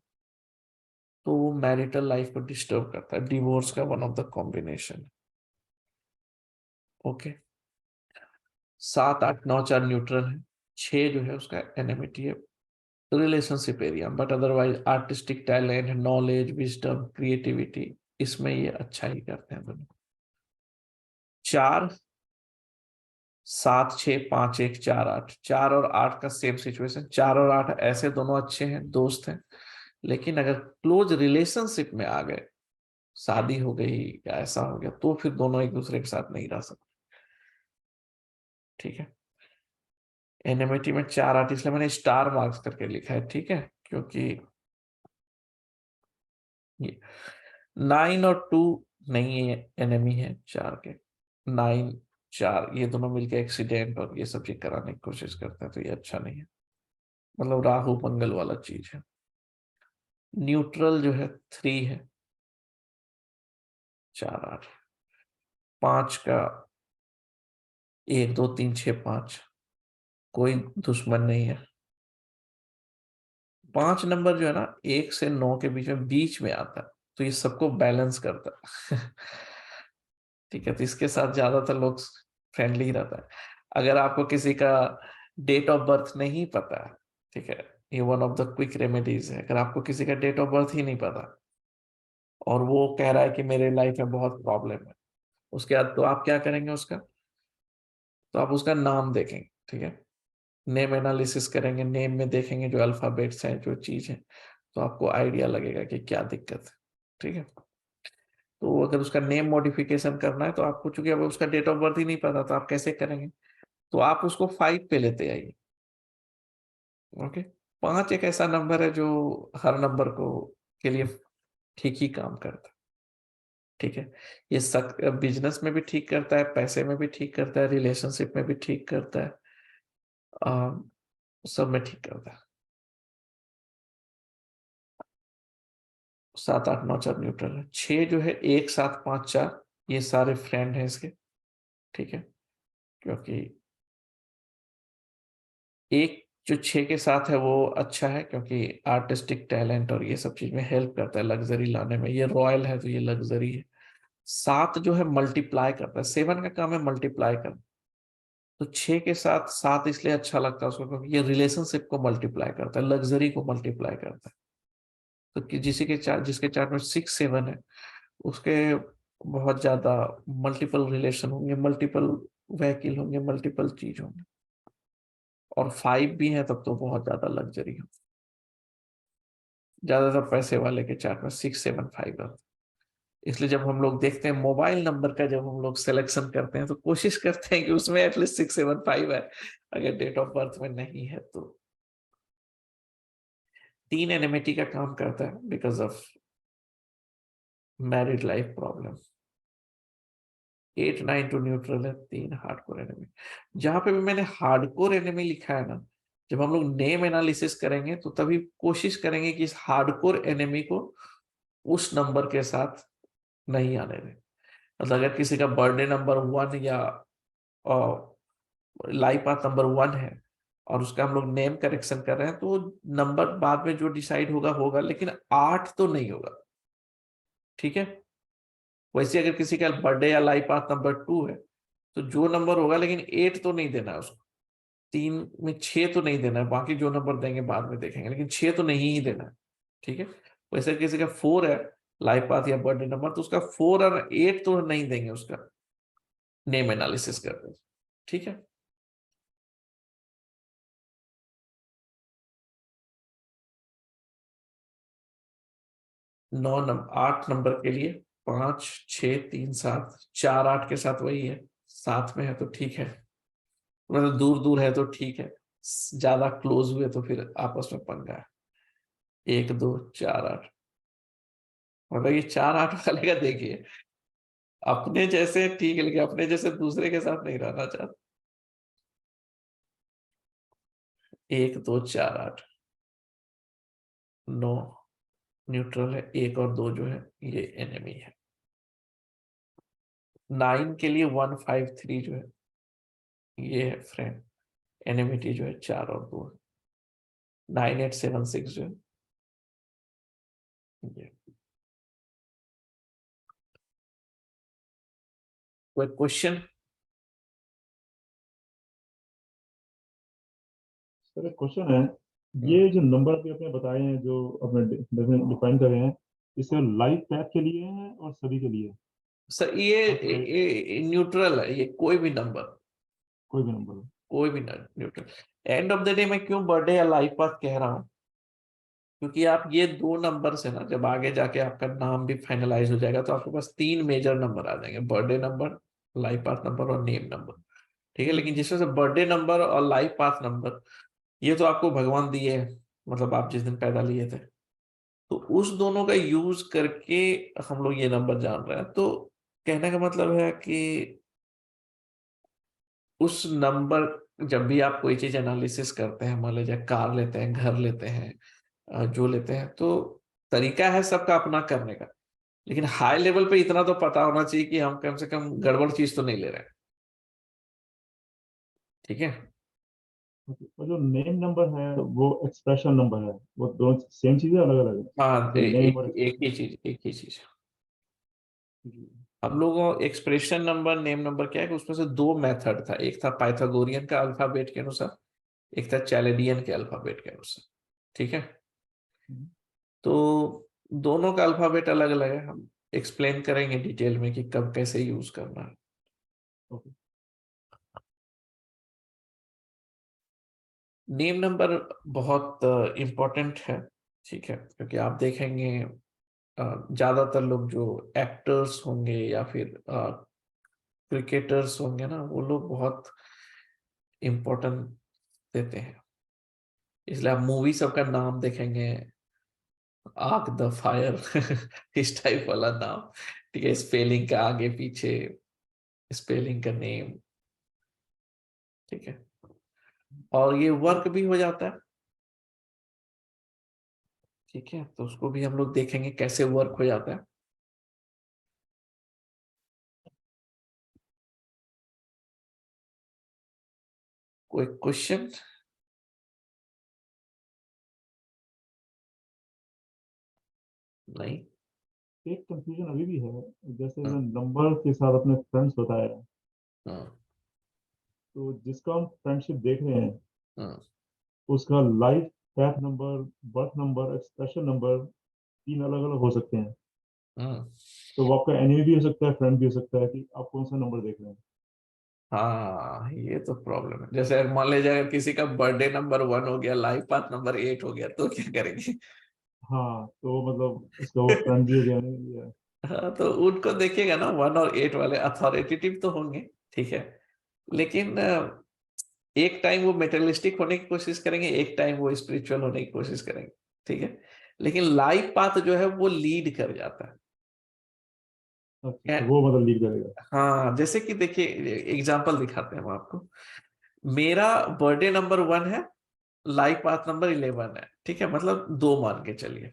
तो वो मैरिटल लाइफ को डिस्टर्ब करता है। डिवोर्स का one of the combination. Okay, 7, 8, 9, 4 neutral है। 6 जो है उसका एनिमिटी है relationship area, but otherwise artistic talent, knowledge, wisdom, creativity, इसमें ये अच्छा ही करते हैं दोनों। 4, 7, 6, 5, 1, 4, 8, 4 और 8 का सेम सिचुएशन। 4 और 8 ऐसे दोनों अच्छे हैं, दोस्त हैं, लेकिन अगर क्लोज रिलेशनशिप में आ गए, शादी हो गई या ऐसा हो गया, तो फिर दोनों एक दूसरे के साथ नहीं रह सकते। ठीक है। एनिमिटी में 4, 8 इसलिए मैंने स्टार मार्क्स करके लिखा है, ठीक है, क्योंकि 9 और 2 नहीं है, एनिमी है 4 के। 9, 4 ये दोनों मिलके एक्सीडेंट और ये सब चीज कराने की कोशिश करते हैं, तो ये अच्छा नहीं है। मतलब राहु मंगल वाला चीज है। न्यूट्रल जो है 3 है, 4, 8, 5 का 1, 2, 3, 6, 5 कोई दुश्मन नहीं है। 5 नंबर जो है ना 1 से 9 के बीच में आता है, तो ये सबको बैलेंस करता है। ठीक है, तो इसके साथ ज्यादातर लोग फ्रेंडली ही रहता है। अगर आपको किसी का डेट ऑफ बर्थ नहीं पता है, ठीक है, ये one of the quick remedies है। अगर आपको किसी का डेट ऑफ बर्थ ही नहीं पता और वो कह रहा है कि मेरे लाइफ में बहुत प्रॉब्लम है, उसके बाद तो आप क्या करेंगे उसका, तो आप उसका नाम देखेंगे। ठीक है, नेम एनालिसिस करेंगे, नेम में देखेंगे जो अल्फाबेट्स हैं, जो चीज है, तो आपको आइडिया लगेगा कि क्या दिक्कत है। ठीक है, तो अगर उसका नेम मॉडिफिकेशन करना है तो आपको, चूंकि अब उसका डेट ऑफ बर्थ ही नहीं पता, तो आप कैसे करेंगे, तो आप उसको 5 पे लेते आइए। ओके, 5 एक ऐसा नंबर है जो हर नंबर को के लिए ठीक ही काम करता है। ठीक है, ये बिजनेस में भी ठीक करता है, पैसे में भी ठीक करता है, रिलेशनशिप में भी ठीक करता है, सब में ठीक करता है। 7, 8, 9, 4 न्यूट्रल है। 6 जो है 1, 7, 5, 4 ये सारे फ्रेंड हैं इसके। ठीक है, क्योंकि एक जो 6 के साथ है वो अच्छा है, क्योंकि आर्टिस्टिक टैलेंट और ये सब चीज में हेल्प करता है लग्जरी लाने में। ये रॉयल है तो ये लग्जरी है। 7 जो है मल्टीप्लाई करता है, 7 का काम है मल्टीप्लाई करना। तो 6 के साथ 7 इसलिए अच्छा लगता है उसको, क्योंकि ये रिलेशनशिप को मल्टीप्लाई करता है, लग्जरी को मल्टीप्लाई करता है। तो जिसके चार्ट में 6, 7 है, उसके बहुत ज्यादा मल्टीपल रिलेशन होंगे, मल्टीपल व्हीकल होंगे, मल्टीपल चीज होंगे। और 5 भी है तब तो बहुत ज्यादा लग्जरी हो। ज्यादातर पैसे वाले के चार्ट में 6, 7, 5 रहता है। इसलिए जब हम लोग देखते हैं मोबाइल नंबर का, जब हम लोग सिलेक्शन करते हैं तो कोशिश करते हैं कि उसमें एटलीस्ट 6, 7, 5 है, अगर डेट ऑफ बर्थ में नहीं है तो। 3 एनिमिटी का काम करता है because of married life problem. 8, 9 to neutral है, 3 हार्डकोर एनिमी। जहां पे भी मैंने हार्डकोर एनिमी लिखा है ना, जब हम लोग नेम एनालिसिस करेंगे तो तभी कोशिश करेंगे कि इस हार्डकोर एनिमी को उस नंबर के साथ नहीं आने दें। मतलब अगर किसी का बर्थडे नंबर 1 या लाइफ पाथ नंबर 1 है और उसका हम लोग नेम करेक्शन कर रहे हैं, तो नंबर बाद में जो डिसाइड होगा होगा, लेकिन 8 तो नहीं होगा। ठीक है, वैसे अगर किसी का बर्थडे या लाइफ पाथ नंबर 2 है तो जो नंबर होगा, लेकिन 8 तो नहीं देना है उसको, 3 में 6 तो नहीं देना है, बाकी जो नंबर देंगे बाद में देखेंगे, लेकिन 6 तो नहीं ही देना है। ठीक है, वैसे किसी का 4 है लाइफ पाथ या बर्थडे नंबर, तो उसका 4 और 8 तो नहीं देंगे उसका नेम एनालिसिस करते हैं। ठीक है, 8 नंबर के लिए 5 6 3 7, 4 8 के साथ वही है, साथ में है तो ठीक है, मतलब दूर दूर है तो ठीक है, ज्यादा क्लोज हुए तो फिर आपस में पंगा है। 1 2 4 8, मतलब ये 4 8 वाले का देखिए, अपने जैसे ठीक है लेकिन अपने जैसे दूसरे के साथ नहीं रहना चाहता। 1 2 4 8, 9 न्यूट्रल है, 1 और 2 जो है ये एनिमी है। 9 के लिए 1 5 3 जो है ये है फ्रेंड, एनिमिटी जो है 4 और 2 है। 9 8 7 6 जो है ये। कोई क्वेश्चन? सर एक क्वेश्चन है, ये जो नंबर अभी आपने बताए हैं जो अपने डिफाइन कर रहे हैं, इसे लाइफ पैथ के लिए है और सभी के लिए? सर ये न्यूट्रल है, ये कोई भी नंबर, कोई भी नंबर? कोई भी neutral. End of the day मैं क्यों बर्थडे या लाइफ पाथ कह रहा हूँ, क्योंकि आप ये 2 नंबर से ना जब आगे जाके आपका नाम भी फाइनलाइज हो जाएगा तो आपके पास 3 मेजर नंबर आ जाएंगे, birthday number, life path number और नेम नंबर। ठीक है, लेकिन जिसमें से बर्थडे नंबर और लाइफ पाथ नंबर ये तो आपको भगवान दिए हैं, मतलब आप जिस दिन पैदा लिए थे, तो उस दोनों का यूज करके हम लोग ये नंबर जान रहे हैं। तो कहने का मतलब है कि उस नंबर, जब भी आप कोई चीज एनालिसिस करते हैं, मान लीजिए कार लेते हैं, घर लेते हैं, जो लेते हैं, तो तरीका है सबका अपना करने का, लेकिन हाई लेवल पे इतना तो पता होना चाहिए कि हम कम से कम गड़बड़ चीज तो नहीं ले रहे हैं। ठीक है, और जो नेम नंबर है वो एक्सप्रेशन नंबर है, वो दोनों सेम चीज है, अलग अलग है? हाँ जो नेम और एक ही एक्सप्रेशन? चीज, एक ही चीज। हम लोगों एक्सप्रेशन नंबर, नेम नंबर क्या है कि उसमें से 2 मेथड था, एक था पाइथागोरियन का अल्फाबेट के अनुसार, एक था चैलेडियन के अल्फाबेट के अनुसार। ठीक है, तो दोनों का अल्फाबेट अलग अलग है, हम एक्सप्लेन करेंगे डिटेल में कि कब कैसे यूज करना है। ओके। नेम नंबर बहुत इम्पोर्टेंट है। ठीक है, क्योंकि आप देखेंगे ज्यादातर लोग जो एक्टर्स होंगे या फिर क्रिकेटर्स होंगे ना, वो लोग बहुत इम्पोर्टेंट देते हैं, इसलिए आप मूवी सबका नाम देखेंगे, आग द फायर इस टाइप वाला नाम। ठीक है, स्पेलिंग का आगे पीछे, स्पेलिंग का नेम। ठीक है, और ये वर्क भी हो जाता है। ठीक है, तो उसको भी हम लोग देखेंगे कैसे वर्क हो जाता है। कोई क्वेश्चन? नहीं? एक कंफ्यूजन अभी भी है, जैसे हाँ, नंबर के साथ अपने फ्रेंड्स बताया, हाँ, तो जिसका हम फ्रेंडशिप देख रहे हैं हाँ, उसका life path number, birth number, expression number 3 अलग अलग हो सकते हैं। हाँ, तो वो आपका एनिमी भी हो सकता है, फ्रेंड भी हो सकता है, कि आप कौन सा नंबर देख रहे हैं। हाँ, ये तो प्रॉब्लम है। जैसे मान लीजिए अगर किसी का बर्थडे नंबर 1 हो गया, लाइफ पाथ नंबर 8 हो गया, तो क्या करेंगे? हाँ, तो मतलब उसका वो फ्रेंड भी हो गया, नहीं भी है। हाँ, तो उनको देखिएगा ना, 1 और 8 वाले अथॉरिटेटिव तो होंगे, ठीक है, लेकिन एक टाइम वो मेटेरियलिस्टिक होने की कोशिश करेंगे, एक टाइम वो स्पिरिचुअल होने की कोशिश करेंगे। ठीक है, लेकिन लाइफ पाथ जो है वो लीड कर जाता है। अच्छा, क्या? तो वो मतलब लीड करेगा। हाँ, जैसे कि देखिए एग्जांपल दिखाते हैं हम आपको। मेरा बर्थडे नंबर 1 है, लाइफ पाथ नंबर 11 है, ठीक है, मतलब 2 मान के चलिए।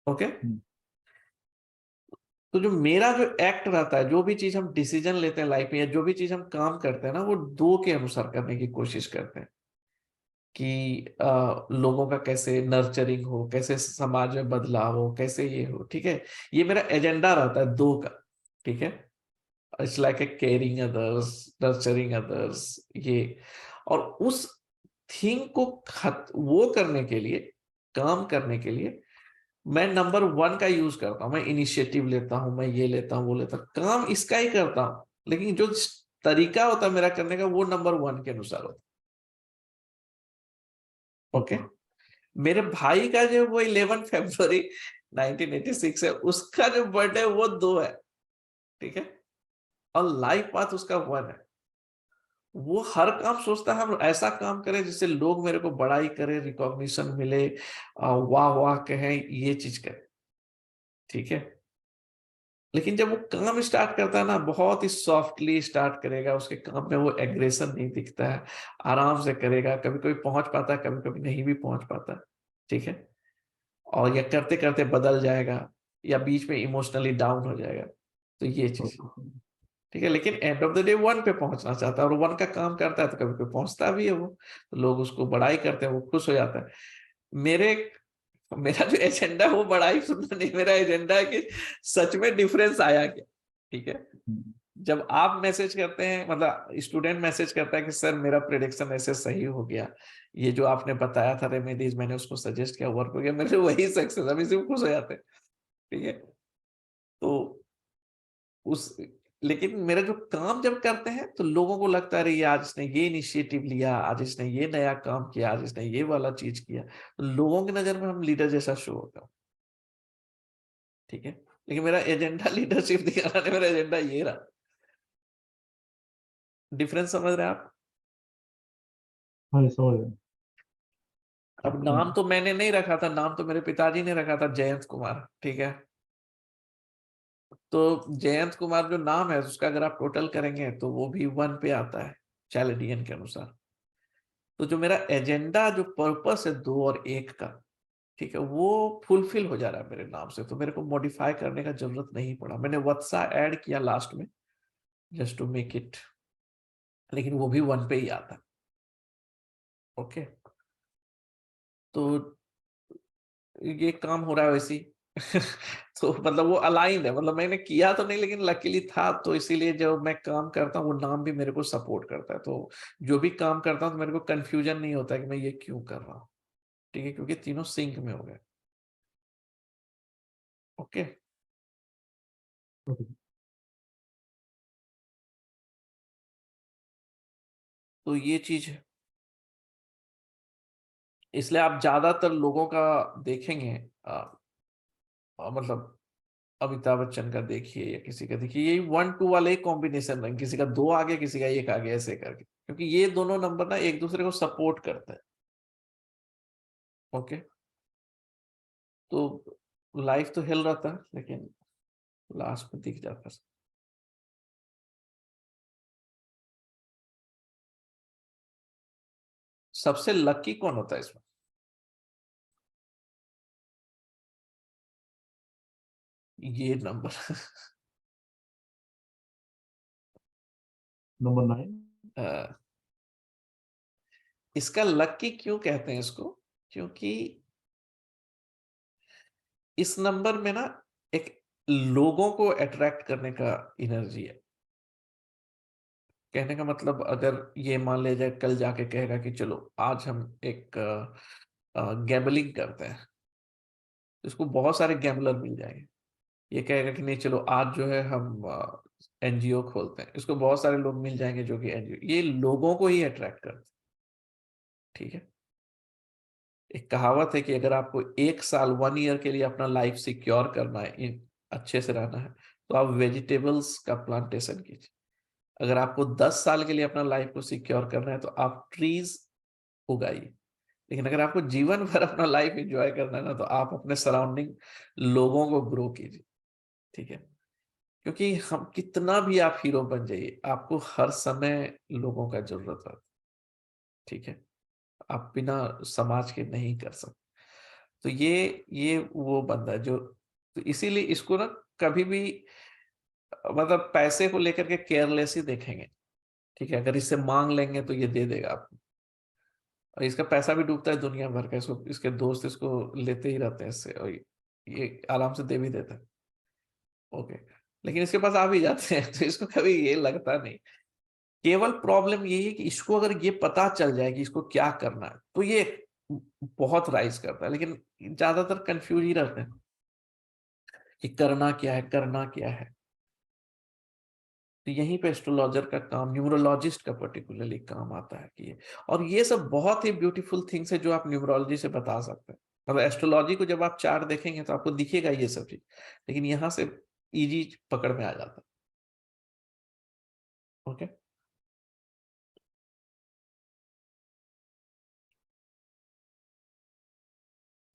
ओके, हम्म। तो जो मेरा जो एक्ट रहता है, जो भी चीज हम डिसीजन लेते हैं लाइफ में, या जो भी चीज हम काम करते हैं ना, वो 2 के अनुसार करने की कोशिश करते हैं कि लोगों का कैसे नर्चरिंग हो, कैसे समाज में बदलाव हो, कैसे ये हो। ठीक है, ये मेरा एजेंडा रहता है 2 का। ठीक है, it's like a caring others, nurturing others, ये। और उस थिंग को वो करने के लिए, काम करने के लिए मैं नंबर 1 का यूज करता हूं, मैं इनिशिएटिव लेता हूं, मैं ये लेता हूं, वो लेता हूं, काम इसका ही करता हूं, लेकिन जो तरीका होता है मेरा करने का वो नंबर 1 के अनुसार होता है। ओके, मेरे भाई का जो वो 11 फरवरी 1986 है, उसका जो बर्थडे वो 2 है, ठीक है, और लाइफ पाथ उसका 1 है। वो हर काम सोचता है हम ऐसा काम करें जिससे लोग मेरे को बड़ाई करें, रिकॉग्निशन मिले, वाह वाह कहें, ये चीज करें, ठीक है। लेकिन जब वो काम स्टार्ट करता है ना, बहुत ही सॉफ्टली स्टार्ट करेगा, उसके काम में वो एग्रेशन नहीं दिखता है, आराम से करेगा, कभी कभी पहुंच पाता है, कभी कभी नहीं भी पहुंच पाता, ठीक है, और या करते करते बदल जाएगा, या बीच में इमोशनली डाउन हो जाएगा, तो ये चीज, ठीक है। लेकिन एंड ऑफ द डे 1 पे पहुंचना चाहता है, और 1 का काम करता है, तो कभी कभी पहुंचता भी है वो, तो लोग उसको बड़ाई करते हैं, वो खुश हो जाता है। मेरे मेरा जो एजेंडा है वो बड़ाई सुनना नहीं, मेरा एजेंडा है कि सच में डिफरेंस आया क्या, ठीक है। जब आप मैसेज करते हैं, मतलब स्टूडेंट मैसेज करता है कि सर मेरा प्रेडिक्शन ऐसे सही हो गया, ये जो आपने बताया था रेमेडीज, मैंने उसको सजेस्ट किया, वर्क हो गया, मेरे वही सक्सेस, हम इसी में खुश हो जाते हैं, ठीक है। तो उस लेकिन मेरा जो काम जब करते हैं तो लोगों को लगता है अरे ये आज इसने ये इनिशिएटिव लिया, आज इसने ये नया काम किया, आज इसने ये वाला चीज किया, तो लोगों की नजर में हम लीडर जैसा शो होता है, ठीक है। लेकिन मेरा एजेंडा लीडरशिप दिखाना नहीं, मेरा एजेंडा ये रहा। डिफरेंस समझ रहे हैं आप? हाँ ये समझ रहे हैं। अब नाम तो मैंने नहीं रखा था, नाम तो मेरे पिताजी ने रखा था, जयंत कुमार, ठीक है। तो जयंत कुमार जो नाम है उसका अगर आप टोटल करेंगे तो वो भी 1 पे आता है चैलेडियन के अनुसार। तो जो मेरा एजेंडा, जो पर्पस है 2 और 1 का, ठीक है, वो फुलफिल हो जा रहा है मेरे नाम से, तो मेरे को मॉडिफाई करने का जरूरत नहीं पड़ा। मैंने वत्सा ऐड किया लास्ट में जस्ट टू मेक इट, लेकिन वो भी 1 पे ही आता है। ओके, तो ये काम हो रहा है वैसे ही। तो मतलब वो अलाइंड है, मतलब मैंने किया तो नहीं, लेकिन लकीली था, तो इसीलिए जब मैं काम करता हूँ वो नाम भी मेरे को सपोर्ट करता है, तो जो भी काम करता हूँ तो मेरे को कंफ्यूजन नहीं होता कि मैं ये क्यों कर रहा हूँ, ठीक है, क्योंकि तीनों सिंक में हो गए। Okay, okay. तो ये चीज है, इसलिए आप ज्यादातर लोगों का देखेंगे, मतलब अमिताभ बच्चन का देखिए या किसी का देखिए, यही 1-2 वाले ही कॉम्बिनेशन है, किसी का 2 आगे, किसी का 1 आगे, ऐसे करके, क्योंकि ये दोनों नंबर ना एक दूसरे को सपोर्ट करते हैं। ओके, तो लाइफ तो हिल रहा था, लेकिन लास्ट में दिख जाता है। सबसे लकी कौन होता है इसमें? ये नंबर। नंबर 9। इसका लकी क्यों कहते हैं इसको, क्योंकि इस नंबर में ना एक लोगों को अट्रैक्ट करने का एनर्जी है। कहने का मतलब, अगर ये मान लिया जाए कल जाके कहेगा कि चलो आज हम एक गैम्बलिंग करते हैं, तो इसको बहुत सारे गैम्बलर मिल जाएंगे। ये कहेगा कि नहीं चलो आज जो है हम एनजीओ खोलते हैं, इसको बहुत सारे लोग मिल जाएंगे जो कि एनजीओ, ये लोगों को ही अट्रैक्ट करते हैं, ठीक है। एक कहावत है कि अगर आपको 1 साल 1 ईयर के लिए अपना लाइफ सिक्योर करना है, अच्छे से रहना है, तो आप वेजिटेबल्स का प्लांटेशन कीजिए। अगर आपको 10 साल के लिए अपना लाइफ को सिक्योर करना है तो आप ट्रीज उगाइए। लेकिन अगर आपको जीवन भर अपना लाइफ एंजॉय करना है ना, तो आप अपने सराउंडिंग लोगों को ग्रो कीजिए, ठीक है। क्योंकि हम कितना भी आप हीरो बन जाइए, आपको हर समय लोगों का जरूरत है, ठीक है। आप बिना समाज के नहीं कर सकते। तो ये वो बंदा है जो, तो इसीलिए इसको ना कभी भी, मतलब पैसे को लेकर के केयरलेस ही देखेंगे, ठीक है। अगर इससे मांग लेंगे तो ये दे देगा आपको, और इसका पैसा भी डूबता है दुनिया भर का, इसको इसके दोस्त इसको लेते ही रहते हैं इससे, और ये आराम से दे भी देता है। ओके, लेकिन इसके पास आ भी जाते हैं, तो इसको कभी ये लगता नहीं। केवल प्रॉब्लम यही है कि इसको अगर ये पता चल जाए कि इसको क्या करना है, तो ये बहुत राइज करता है। लेकिन ज्यादातर कंफ्यूज ही रहते हैं कि करना क्या है, करना क्या है। तो यहीं पे एस्ट्रोलॉजर का काम, न्यूमरोलॉजिस्ट का पर्टिकुलरली काम आता है कि ये, और ये सब बहुत ही ब्यूटीफुल थिंग्स है जो आप न्यूमरोलॉजी से बता सकते हैं। मतलब एस्ट्रोलॉजी को जब आप चार्ट देखेंगे तो आपको दिखेगा ये सब चीज, लेकिन यहाँ से इजी पकड़ में आ जाता है। ओके,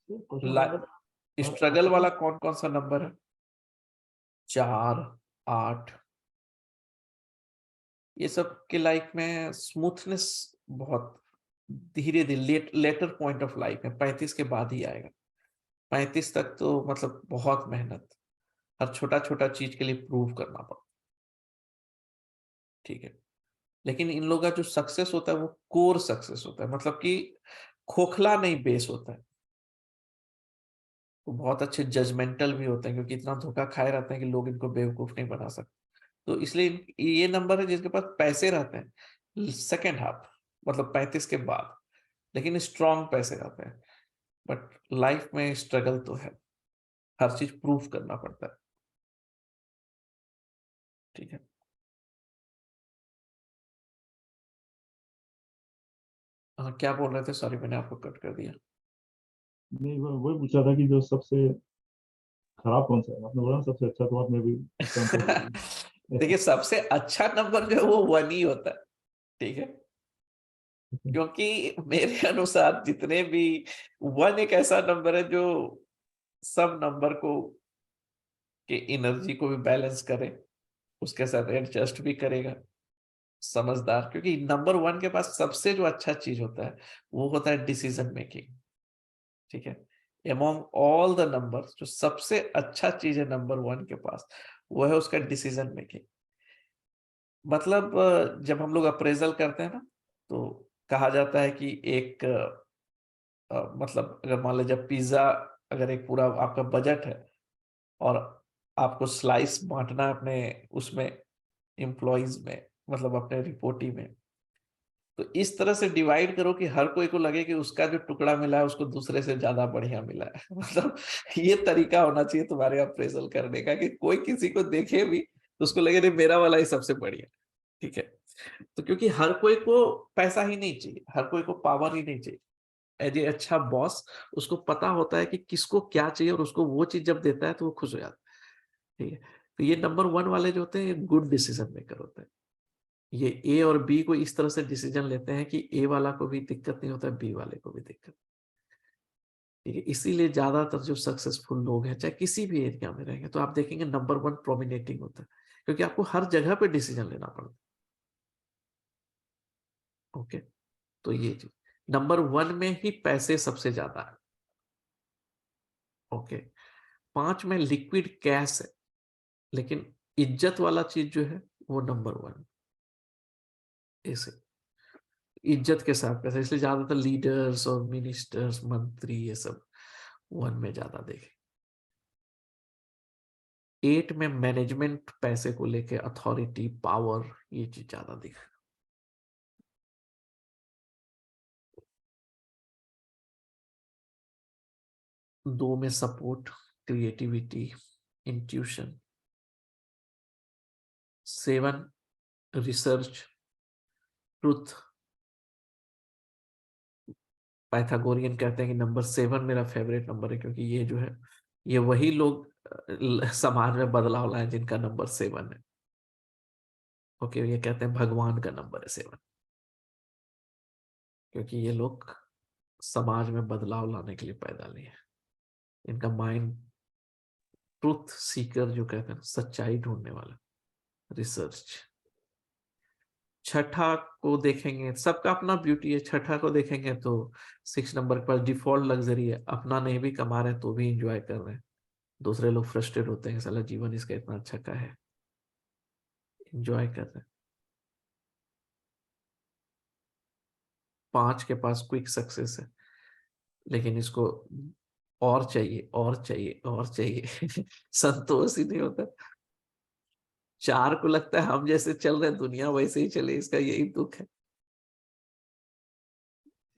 क्वेश्चन नंबर स्ट्रगल वाला कौन कौन सा नंबर है? 4, 8, ये सब के लाइफ में स्मूथनेस बहुत धीरे धीरे लेटर पॉइंट ऑफ लाइफ में 35 के बाद ही आएगा। 35 तक तो मतलब बहुत मेहनत, हर छोटा छोटा चीज के लिए प्रूव करना पड़ता, ठीक है। लेकिन इन लोगों का जो सक्सेस होता है वो कोर सक्सेस होता है, मतलब कि खोखला नहीं बेस होता है। वो बहुत अच्छे जजमेंटल भी होते हैं, क्योंकि इतना धोखा खाए रहते हैं कि लोग इनको बेवकूफ नहीं बना सकते। तो इसलिए ये नंबर है जिसके पास पैसे रहते हैं सेकेंड हाफ, मतलब 35 के बाद, लेकिन स्ट्रॉन्ग पैसे रहते हैं। बट लाइफ में स्ट्रगल तो है, हर चीज प्रूफ करना पड़ता है, ठीक है। हाँ, क्या बोल रहे थे? सॉरी, मैंने आपको कट कर दिया। नहीं, वही पूछा था कि जो सबसे खराब कौन सा है। आपने बोला ना सबसे अच्छा, तो आपने भी इसका आंसर दे दिया। देखिए, सबसे अच्छा नंबर जो है वो 1 ही होता है, ठीक है। क्योंकि मेरे अनुसार जितने भी 1 एक ऐसा नंबर है जो सब नंबर को के एनर्जी को भी बैलेंस करे, उसके साथ एडजस्ट भी करेगा, समझदार। क्योंकि नंबर 1 के पास सबसे जो अच्छा चीज होता है वो होता है डिसीजन मेकिंग, ठीक है। एमॉन्ग ऑल द नंबर्स जो सबसे अच्छा चीज है नंबर 1 के पास, वो है उसका डिसीजन मेकिंग। मतलब जब हम लोग अप्रेजल करते हैं ना, तो कहा जाता है कि एक मतलब अगर मान लीजिए पिज्जा, अगर एक पूरा आपका बजट है और आपको स्लाइस बांटना है अपने उसमें एम्प्लॉइज में, मतलब अपने रिपोर्टी में, तो इस तरह से डिवाइड करो कि हर कोई को लगे कि उसका जो टुकड़ा मिला है उसको दूसरे से ज्यादा बढ़िया मिला है। मतलब ये तरीका होना चाहिए तुम्हारे अप्रेजल करने का, कि कोई किसी को देखे भी तो उसको लगे नहीं मेरा वाला ही सबसे बढ़िया, ठीक है। तो क्योंकि हर कोई को पैसा ही नहीं चाहिए, हर कोई को पावर ही नहीं चाहिए। एज ए अच्छा बॉस, उसको पता होता है कि किसको क्या चाहिए, और उसको वो चीज जब देता है तो वो खुश हो जाता है, ठीक है। तो ये नंबर 1 वाले जो होते हैं गुड डिसीजन मेकर होते हैं। ये ए और बी को इस तरह से डिसीजन लेते हैं कि ए वाला को भी दिक्कत नहीं होता, बी वाले को भी दिक्कत, ठीक है। इसीलिए ज्यादातर जो सक्सेसफुल लोग हैं, चाहे किसी भी एरिया में रहेंगे, तो आप देखेंगे नंबर 1 प्रोमिनेटिंग होता है, क्योंकि आपको हर जगह पे डिसीजन लेना पड़ता है। ओके, तो ये चीज नंबर 1 में ही पैसे सबसे ज्यादा है। ओके, 5 में लिक्विड कैश है, लेकिन इज्जत वाला चीज जो है वो नंबर 1, ऐसे इज्जत के साथ पैसा। इसलिए ज्यादातर लीडर्स और मिनिस्टर्स, मंत्री, ये सब 1 में ज्यादा देखे। 8 में मैनेजमेंट, पैसे को लेके अथॉरिटी, पावर, ये चीज ज्यादा दिखे। 2 में support, creativity, intuition. 7 research, truth. Pythagorean कहते हैं कि नंबर 7 मेरा फेवरेट नंबर है, क्योंकि ये जो है ये वही लोग समाज में बदलाव लाए जिनका नंबर 7 है। ओके, ये कहते हैं भगवान का नंबर है 7, क्योंकि ये लोग समाज में बदलाव लाने के लिए पैदा लिए हैं। इनका माइंड ट्रुथ सीकर जो कहते हैं, सच्चाई ढूंढने वाला, रिसर्च। छठा को देखेंगे, सबका अपना ब्यूटी है। छठा को देखेंगे तो 6 नंबर के पास डिफॉल्ट लग्जरी है, अपना नहीं भी कमा रहे हैं तो भी इंजॉय कर रहे हैं। दूसरे लोग फ्रस्ट्रेट होते हैं, साला जीवन इसका इतना अच्छा का है, इंजॉय कर रहे हैं। 5 के पास क्विक सक्सेस है, लेकिन इसको और चाहिए और चाहिए और चाहिए। संतोष ही नहीं होता। 4 को लगता है हम जैसे चल रहे हैं दुनिया वैसे ही चले, इसका यही दुख है।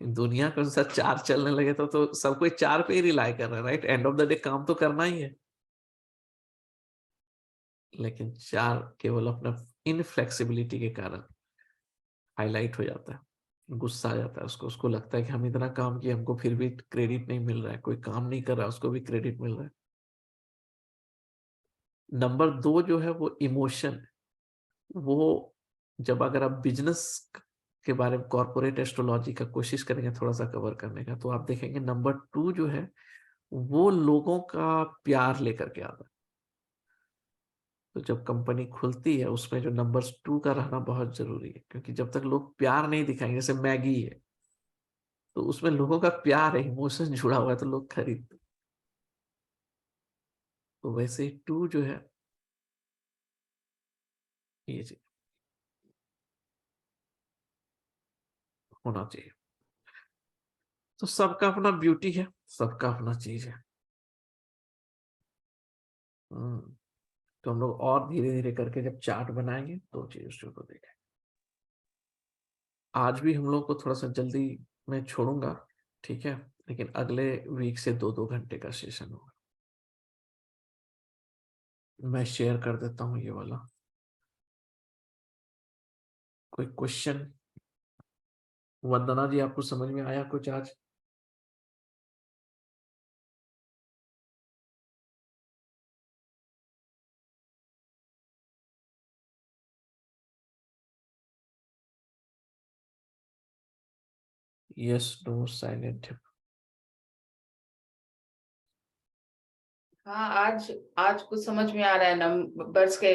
दुनिया के अनुसार 4 चलने लगे तो सब कोई 4 पे ही रिलाई कर रहा है, right? End of the day काम तो करना ही है, लेकिन 4 केवल अपना इनफ्लेक्सिबिलिटी के कारण हाईलाइट हो जाता है, गुस्सा आ जाता है उसको लगता है कि हम इतना काम किए, हमको फिर भी क्रेडिट नहीं मिल रहा है, कोई काम नहीं कर रहा उसको भी क्रेडिट मिल रहा है। नंबर 2 जो है वो इमोशन, वो जब अगर आप बिजनेस के बारे में कॉर्पोरेट एस्ट्रोलॉजी का कोशिश करेंगे थोड़ा सा कवर करने का, तो आप देखेंगे नंबर 2 जो है वो लोगों का प्यार लेकर के आता है। तो जब कंपनी खुलती है उसमें जो नंबर 2 का रहना बहुत जरूरी है, क्योंकि जब तक लोग प्यार नहीं दिखाएंगे, जैसे मैगी है तो उसमें लोगों का प्यार है, इमोशन जुड़ा हुआ है तो लोग खरीदते। तो वैसे ही 2 जो है ये चीज होना चाहिए। तो सबका अपना ब्यूटी है, सबका अपना चीज है। तो हम लोग और धीरे धीरे करके जब चार्ट बनाएंगे तो चीजों को देखें। आज भी हम लोग को थोड़ा सा जल्दी मैं छोड़ूंगा, ठीक है, लेकिन अगले वीक से 2-2 घंटे का सेशन होगा। मैं शेयर कर देता हूँ ये वाला। कोई क्वेश्चन? वंदना जी आपको समझ में आया कुछ आज? Yes, no, silent. हाँ, आज आज कुछ समझ में आ रहा है नंबर्स के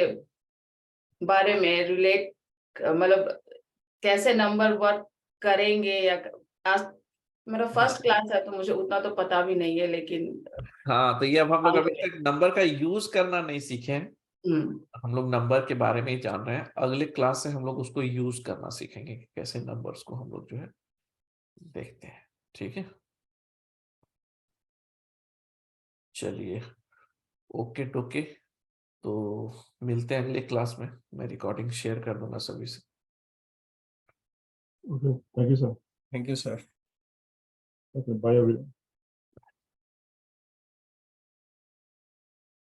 बारे में, रिलेट मतलब कैसे नंबर वर्क करेंगे। या आज मेरा फर्स्ट क्लास है तो मुझे उतना तो पता भी नहीं है, लेकिन हाँ, तो ये अब हम लोग अभी तक नंबर का यूज करना नहीं सीखे हैं, हम लोग नंबर के बारे में ही जान रहे हैं। अगले क्लास से हम लोग उसको यूज करना सीखेंगे कि कैसे नंबर्स को हम लोग जो है देखते हैं, ठीक है। चलिए, ओके टोके, तो मिलते हैं अगले क्लास में। मैं रिकॉर्डिंग शेयर कर दूंगा सभी से। Okay, thank you, sir. Thank you, sir. Okay, bye everyone.